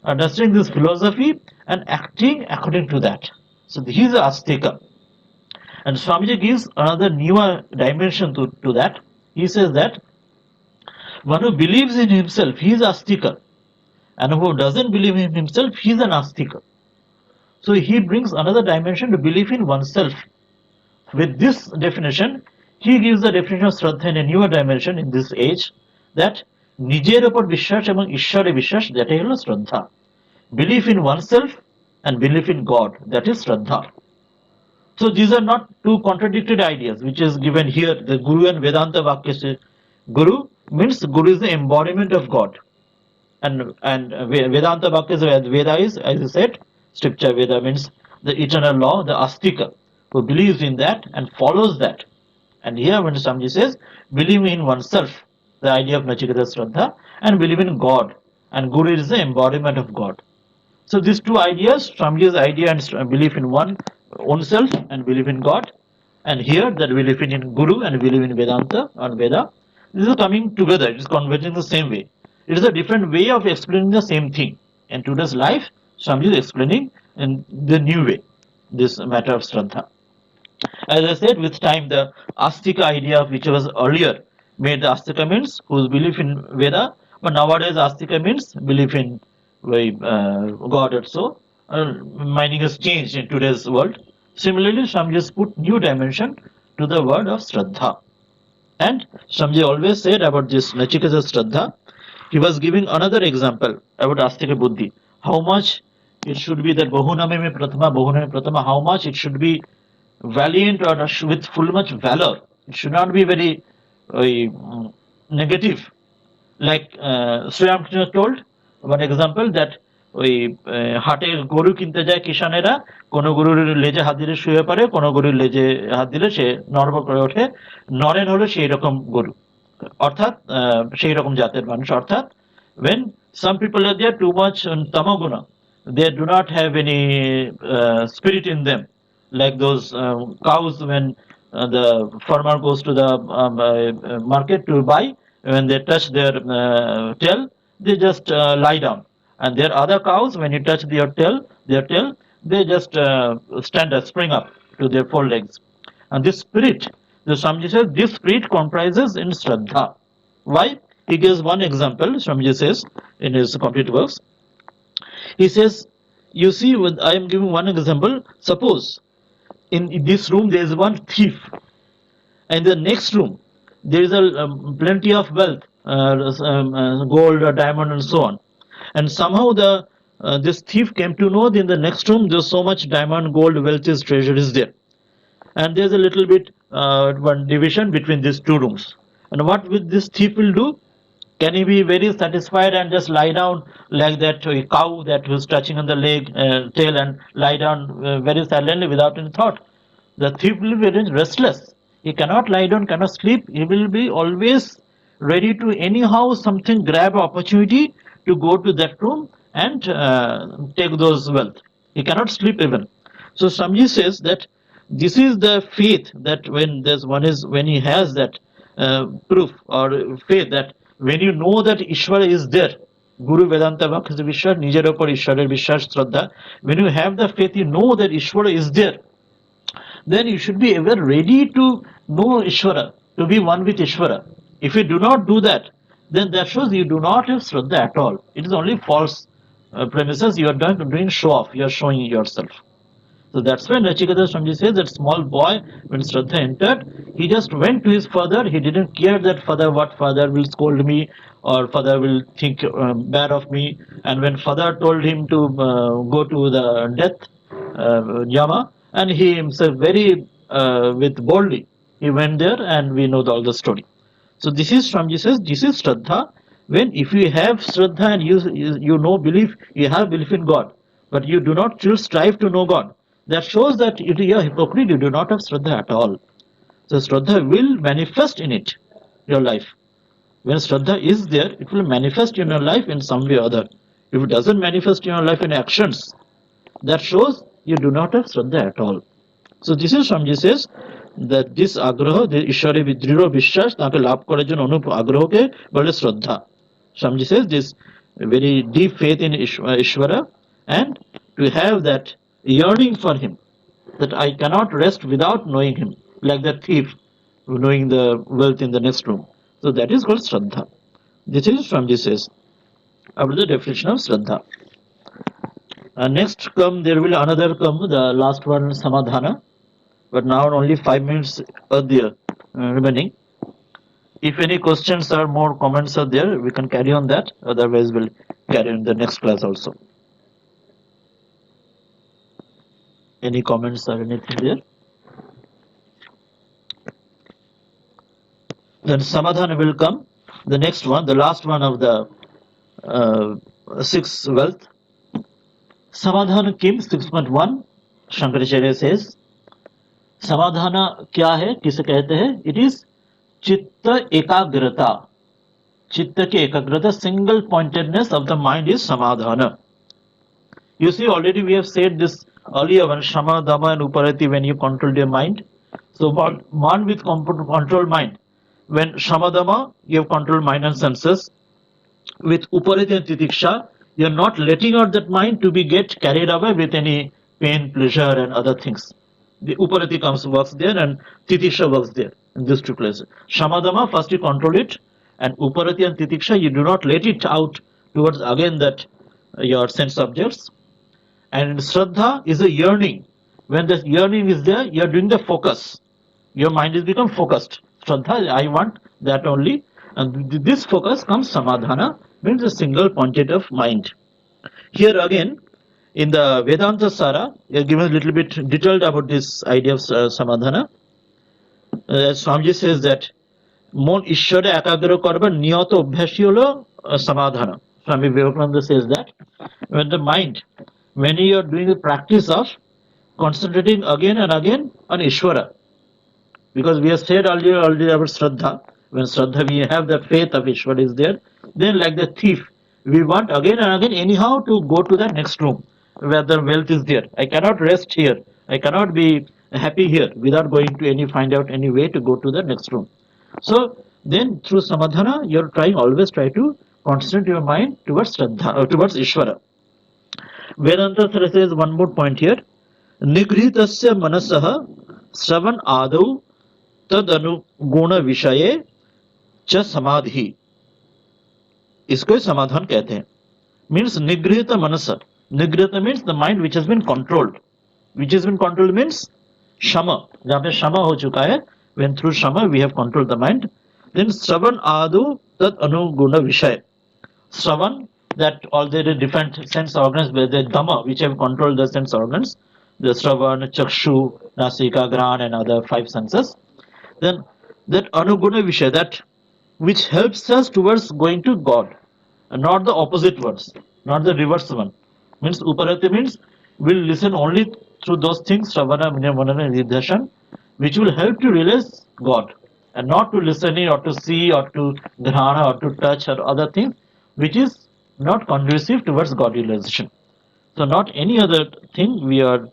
understanding this philosophy and acting according to that. So he is astika. And Swamiji gives another newer dimension to that. He says that one who believes in himself, he is astika, and who doesn't believe in himself, he is an astika. So he brings another dimension to belief in oneself. With this definition, he gives the definition of Shraddha in a newer dimension in this age, that নিজের উপর বিশ্বাস এবং ঈশ্বরে বিশ্বাস, যেটাই হলো শ্রদ্ধা. Belief in oneself and belief in God, that is Shraddha. So these are not two contradicted ideas, which is given here. The Guru and Vedanta Vakya say, Guru means Guru is the embodiment of God. And Vedanta Vakya, Veda is, as I said, scripture. Veda means the eternal law, the astika, who believes in that and follows that. And here when Swamiji says, believe in oneself, the idea of Nachiketa Shraddha, and believe in God. And Guru is the embodiment of God. So these two ideas, Swamiji's idea and belief in one own self and belief in God, and here that belief in Guru and belief in Vedanta or Veda, this is coming together. It is converging the same way. It is a different way of explaining the same thing. In today's life, Swamiji is explaining in the new way this matter of Shraddha. As I said, with time, the Astika idea, which was earlier, made the Astika means whose belief in Veda, but nowadays Astika means belief in God also. Meaning has changed in today's world. Similarly, Swamiji has put new dimension to the word of Shraddha. And Swamiji always said about this Nachiketa Shraddha, he was giving another example about Astika Buddhi. How much it should be that Bahuname me Pratama, how much it should be valiant or with full much valor. It should not be very negative. Like Sri Ramakrishna told one example that ওই হাটে গরু কিনতে যায় কিষানেরা, কোনো গরুর লেজে হাত দিলে শুয়ে পড়ে, কোনো গরুর লেজে হাত দিলে সে নড়বড় করে ওঠে, নরেন হলো সেই রকম গরু, অর্থাৎ সেই রকম জাতের মানুষ. অর্থাৎ when some people are there too much tamaguna, they do not have any spirit in them, like those cows when the farmer goes to the market to buy, when they touch their tail, they just lie down. And there are other cows, when you touch their tail, they just stand up, spring up to their four legs. And this spirit, the Swamiji says, this spirit comprises in Shraddha. Why? He gives one example. Swamiji says in his complete works, he says, you see, I am giving one example. Suppose in this room there is one thief, and the next room there is a plenty of wealth, gold or diamond and so on. And somehow this thief came to know that in the next room there's so much diamond, gold, wealth, is treasure is there, and there's a little bit one division between these two rooms. And what will this thief will do? Can he be very satisfied and just lie down like that cow that was touching on the leg, tail, and lie down very silently without any thought? The thief will be very restless. He cannot lie down, cannot sleep. He will be always ready to anyhow something grab opportunity to go to that room and take those wealth. He cannot sleep even. So Swamiji says that this is the faith that when there's one is when he has that proof or faith that when you know that Ishvara is there, Guru Vedanta Vakha Vishwar, Nijer opor Ishwarer Vishwas Shraddha, when you have the faith, you know that Ishvara is there, then you should be ever ready to know Ishvara, to be one with Ishvara. If you do not do that, then that shows you do not have Shraddha at all. It is only false premises. You are doing show off, you are showing yourself. So that's when Nachiketa Swamiji says that small boy, when Shraddha entered, he just went to his father. He didn't care that what father will scold me or father will think bad of me. And when father told him to go to the death Yama, and he himself very with boldly, he went there, and we know all the story. So this is Swamiji says this is Shraddha. When if you have Shraddha and you know belief, you have belief in God, but you do not still strive to know God, that shows that you are hypocrite. You do not have Shraddha at all. So Shraddha will manifest in it, your life. When Shraddha is there, it will manifest in your life in some way or other. If it doesn't manifest in your life in actions, that shows you do not have Shraddha at all. So this is Swamiji says that this agraha, the Ishware dৃঢ় বিশ্বাস তাকে লাভ করার জন্য অনুপ আগ্রহকে বলে শ্রদ্ধা. Swamiji says this very deep faith in Ishvara and to have that yearning for him, that I cannot rest without knowing him, like the thief knowing the wealth in the next room. So that is called Shraddha. This is Swamiji says about the definition of Shraddha. Next there will another come, the last one, Samadhana. But now only 5 minutes are there remaining. If any questions or more comments are there, we can carry on that. Otherwise, we'll carry on the next class also. Any comments or anything there? Then Samadhana will come. The next one, the last one of the six wealth. Samadhana came 6.1. Shankaracharya says, समाधान क्या है, किसे कहते हैं? It is चित्त एकाग्रता. चित्त की एकाग्रता, single pointedness of the mind is samadhana. You see, already we have said this earlier, when shama, dama and uparati, when you control your mind. So one with control mind, when shama, dama, you have controlled mind and senses. With uparati and titiksha, you are not letting out that mind to be get carried away with any pain, pleasure and other things. The uparati works there, and titiksha works there in these two places. Shamadama, first you control it, and uparati and titiksha, you do not let it out towards again that your sense objects. And Shraddha is a yearning. When the yearning is there, you are doing the focus. Your mind is become focused. Shraddha, I want that only. And this focus comes Samadhana, means a single pointed of mind. Here again, in the Vedanta Sara, you are given a little bit detailed about this idea of Samadhana. Swamiji says that মন ঈশ্বরে একাগ্র করবার নিয়ত অভ্যাসই হলো Samadhana. Swami Vivekananda says that when the mind, when you are doing the practice of concentrating again and again on Ishvara, because we have said earlier about Shraddha, when Shraddha we have the faith of Ishvara is there, then like the thief, we want again and again anyhow to go to the next room where the wealth is there. I cannot rest here, I cannot be happy here without going to find out any way to go to the next room. So then through Samadhana, you are always try to concentrate your mind towards Shraddha, towards Ishvara. Vedanta says one more point here, Nighritasya manasaha Shravan adau tad अनुगुण विषये च समाधि, इसको समाधान कहते हैं. Means निगृहित Manas. निगृहित means the mind which has been controlled. Which has been controlled means shama. जहाँ पे shama हो चुका है, when through shama we have controlled the mind. Then श्रवण आदौ तद अनुगुण विषय. Shravan, that all the different sense organs, the dhamma which have controlled the sense organs, the Shravan, Chakshu, Nasika, Gran and other 5 senses. Then that anuguna vishay, that which helps us towards going to God, and not the opposite words, not the reverse one. Means uparati means we'll listen only through those things, Shravana, Manana, Nidhashan, which will help to realize God, and not to listening or to see or to dhrana or to touch or other things, which is not conducive towards God realization. So not any other thing, we are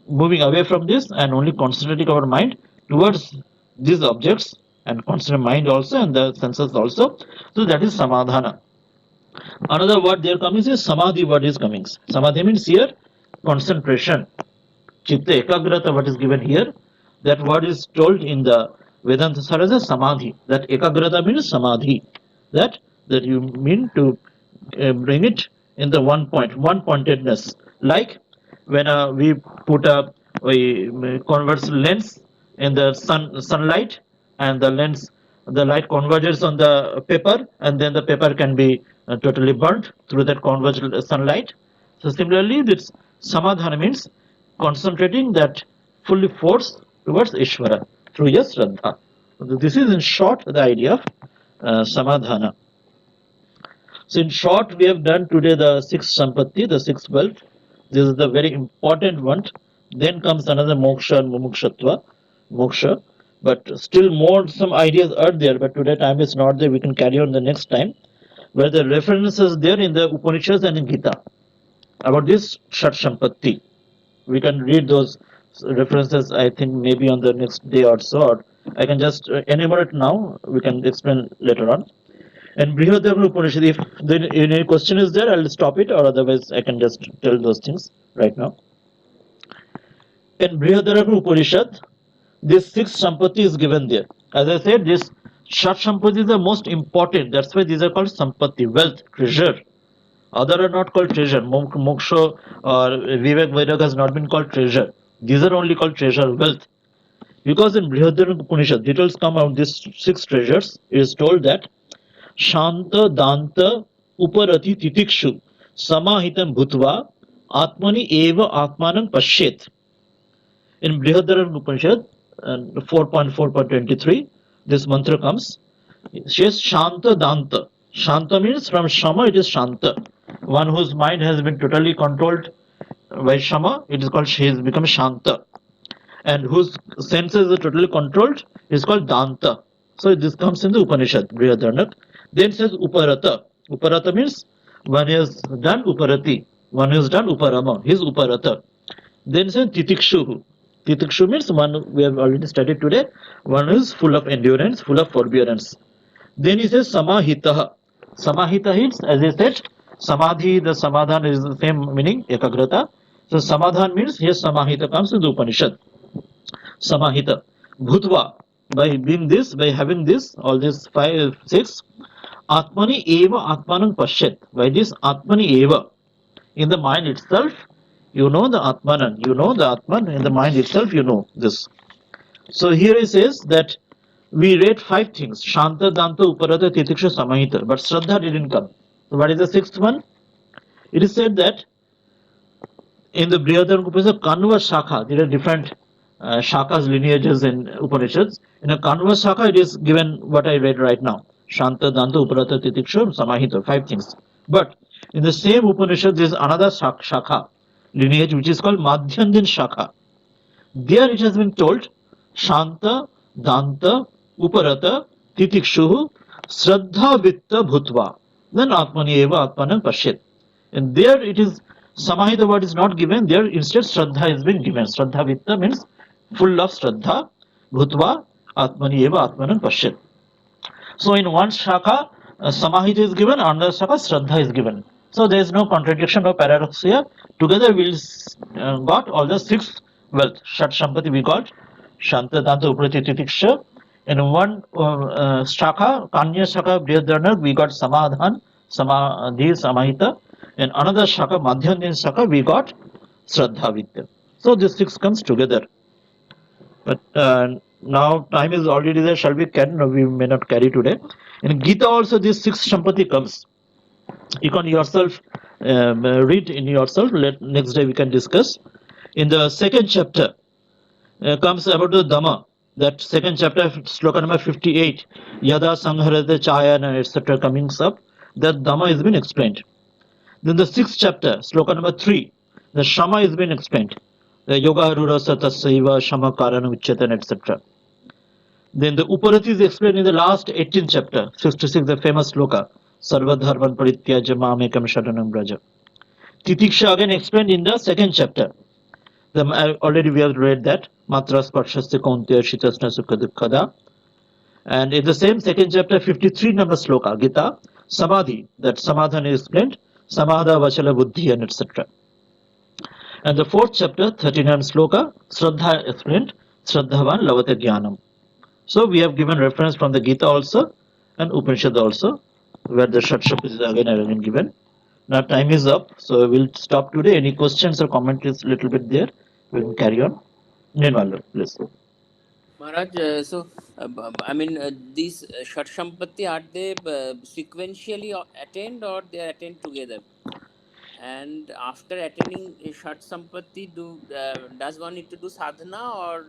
moving away from this and only concentrating our mind towards these objects, and concentrate mind also and the senses also. So that is samadhana. Another word there comes is samadhi word is coming. Samadhi means here concentration. Chitta ekagrata, what is given here, that word is told in the Vedanta Sara as a samadhi. That ekagrata means samadhi. That you mean to bring it in the one point, one pointedness. Like when we put a converse lens in the sunlight, and the lens, the light converges on the paper, and then the paper can be totally burnt through that converged sunlight. So similarly, this samadhana means concentrating that fully force towards Ishvara through your Shraddha. So this is in short the idea of samadhana. So in short, we have done today the sixth sampatti, the sixth wealth. This is the very important one. Then comes another moksha and mumukshatva, moksha. But still more some ideas are there, but today time is not there. We can carry on the next time, where the references there in the Upanishads and in Gita about this Shat Sampatti. We can read those references, I think, maybe on the next day or so. Or I can just enumerate now. We can explain later on. And Brihadarabha Upanishad, if then any question is there, I'll stop it, or otherwise I can just tell those things right now. In Brihadarabha Upanishad, this sixth sampatti is given there. As I said, this Shat Sampatti is the most important. That's why these are called sampatti, wealth, treasure. Other are not called treasure. Moksha or Vivek Vairag has not been called treasure. These are only called treasure, wealth. Because in Brihadarabha Upanishad, details come out these six treasures. It is told that Shanta Danta Uparati Titikshu Samahitam Bhutva Atmani Eva Atmanam Pashet. In Brihadarabha Upanishad 4.4.23, this mantra comes. It says Shanta Danta. Shanta means from Shama it is Shanta. One whose mind has been totally controlled by Shama, it is called, he has become Shanta. And whose senses are totally controlled is called Danta. So this comes in the Upanishad, Brihadarabha. Then it says Uparata. Uparata means one has done Uparati, one has done Uparama, he is Uparata. Then it says Titikshu. Titikshu means one we have already studied today, one is full of endurance, full of forbearance. Then he says Samahitaha. Samahita is, as I said, Samadhi, the Samadhan is the same meaning, Ekagrata. So Samadhan means, here Samahita comes in the Upanishad. Samahita. Bhutva. By being this, by having this, all these 5, 6. Atmani eva atmanam pashyat. By this Atmani eva. In the mind itself, you know the Atmanan. You know the Atman. In the mind itself, you know this. So here he says that we read 5 things. Shanta, Danta, Uparata, Titiksha, Samahita. But Shraddha didn't come. So what is the 6th one? It is said that in the Brihadarabha Upanishad, Kanva Shakha, there are different shakas, lineages in Upanishads. In a Kanva Shakha, it is given what I read right now. Shanta, Danta, Uparata, Titiksha, Samahita, 5 things. But in the same Upanishad, there is another Shakha, lineage, which is called Madhyandin Shakha. There it has been told, Shanta, Danta, Uparata, Titikshu, Shraddha Vitta Bhutva. Then Atmani Eva Atmanam Pashyat. And there it is, Samahita word is not given, there instead Shraddha has been given. Shraddha Vitta means full of Shraddha, Bhutva, Atmani Eva Atmanam Pashyat. So in one Shaka, Samahita is given, another Shaka, Shraddha is given. So there is no contradiction or paradox here. Together we got all the 6 wealth. Shat Sampati we got, Shanta, Danta, Uparati, Titiksha. In one Shaka, Kanya Shaka, Brihadarabha, we got Samadhan, Samadhi, Samahita. In another Shaka, Madhyandin Shaka, we got Shraddha Vidya. So these 6 comes together. But now time is already there. Shall we carry? No, we may not carry today. In Gita also this 6th Sampati comes. You can yourself read in yourself. Next day we can discuss. In the 2nd chapter comes about the Dhamma. That second chapter, sloka number 58, Yada Sangharate Chayana, etc. comings up, that Dhamma has been explained. Then the sixth chapter, sloka number 3, the Shama has been explained. The Yoga Rura Satasaiva, Shama Karana Uchetana, etc. Then the Uparati is explained in the last 18th chapter, 66, the famous sloka, Sarva Dharman Parityaja Mamekam Sharanam Braja. Titiksha again explained in the second chapter. Already we have read that, Matra Sparshasya Kauntya Shitasna Sukha Dukkada. And in the same second chapter, 53 number sloka, Gita, Samadhi, that Samadhan is explained, Samadha Vachala Buddhi and etc. And the fourth chapter, 39 sloka, Shraddha explained, Shraddhavan Lavate Jnanam. So we have given reference from the Gita also and Upanishad also, where the Shatshap is again given. Now time is up, so we'll stop today. Any questions or comment is a little bit there. We can carry on. Nirmala, please. Maharaj, I mean, these Shat Sampatti, are they sequentially attained or they are attained together? And after attaining Shat Sampatti, does one need to do sadhana, or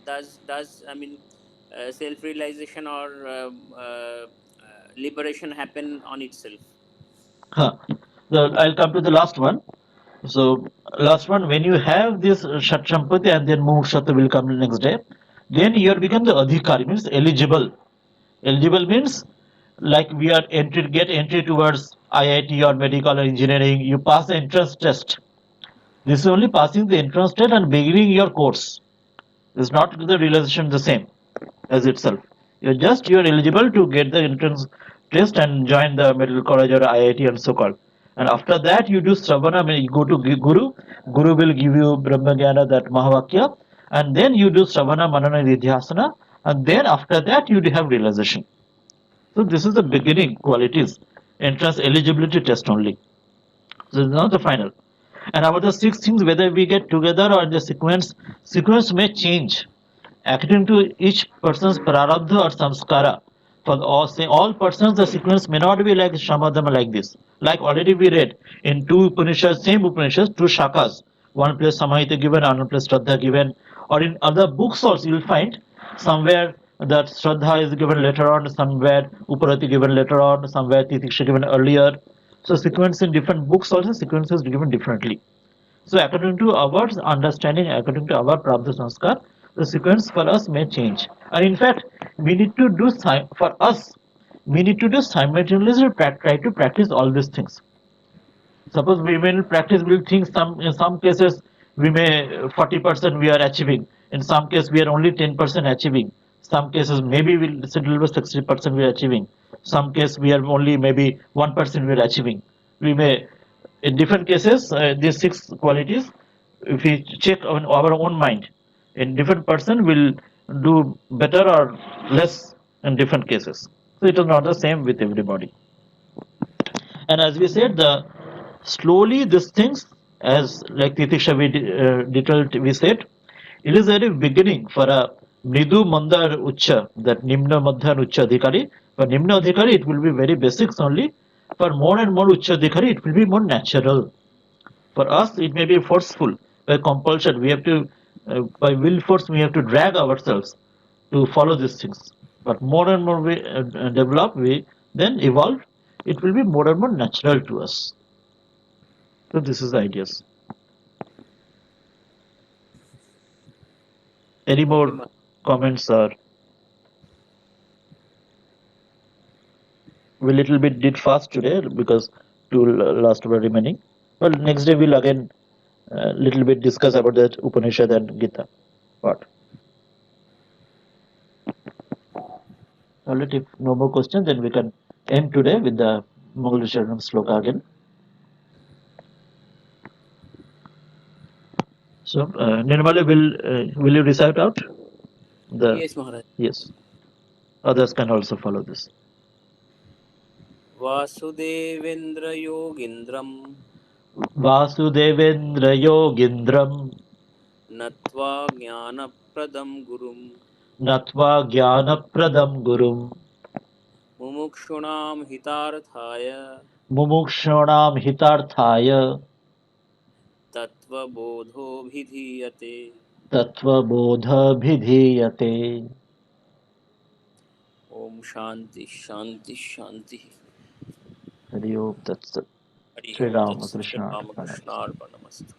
does I mean self realization or liberation happen on itself? Huh. I'll come to the last one. So last one, when you have this Shat Sampati and then Mumukshata will come the next day, then you become the Adhikari, means eligible. Eligible means like we are get entry towards IIT or medical or engineering, you pass the entrance test. This is only passing the entrance test and beginning your course. It's not the realization the same as itself. You're eligible to get the entrance test and join the medical college or IIT and so called. And after that you do Sravana, you go to Guru. Guru will give you Brahma Jnana, that Mahavakya, and then you do Sravana, Manana, Nidhyasana, and then after that you have realization. So this is the beginning qualities, entrance eligibility test only. So it's not the final. And about the six things, whether we get together or in the sequence may change according to each person's prarabdha or samskara. For all persons, the sequence may not be like Shamadama like this. Like already we read in two Upanishads, same Upanishads, two shakas. One place Samahita given, another place Shraddha given. Or in other books also you will find somewhere that Shraddha is given later on, somewhere Uparati given later on, somewhere Titiksha given earlier. So sequence in different books also sequence is given differently. So according to our understanding, according to our Prabdha Sanskar, the sequence for us may change. And in fact, we need to do for us, we need to do simultaneously try to practice all these things. Suppose we will practice, we'll think in some cases we may 40% we are achieving. In some case we are only 10% achieving. Some cases maybe we'll settle 60% we are achieving. Some case we are only maybe 1% we are achieving. We may in different cases these six qualities, if we check on our own mind, in different person will do better or less in different cases. So it is not the same with everybody. And as we said, the slowly these things, as like Titiksha we detailed, we said, it is very beginning for a Nidu Mandar Ucha, that Nimna Madhyan Ucha Adhikari. For Nimna Adhikari, it will be very basics only. For more and more Ucha Adhikari, it will be more natural. For us, it may be forceful, by compulsion. We have to, by will force, we have to drag ourselves to follow these things. But more and more we develop, we then evolve, it will be more and more natural to us. So this is the ideas. Any Okay, more comments or we little bit did fast today because two last were remaining. Well, next day we'll again little bit discuss about that Upanishad and Gita part. Alright, if no more questions, then we can end today with the Mangalasharanam sloka again. So, Nirmala, will you recite out the? yes, Maharaj. Yes, others can also follow this. Vasudevendra Yogindram Vasudevendra Yogindram Natva Jnanapradam Gurum Natva Jnanapradam Gurum Mumukshunam Hitarthaya Mumukshonam Hitarthaya Tattvabodho Bhidhiyate. तत्त्वबोधभिधीयते। Om Shanti Shanti Shanti. Hari ओम तत्सत्। Hari Shri Om Tat Sat. Shri Ramakrishna Ramakrishna Arpanamastu.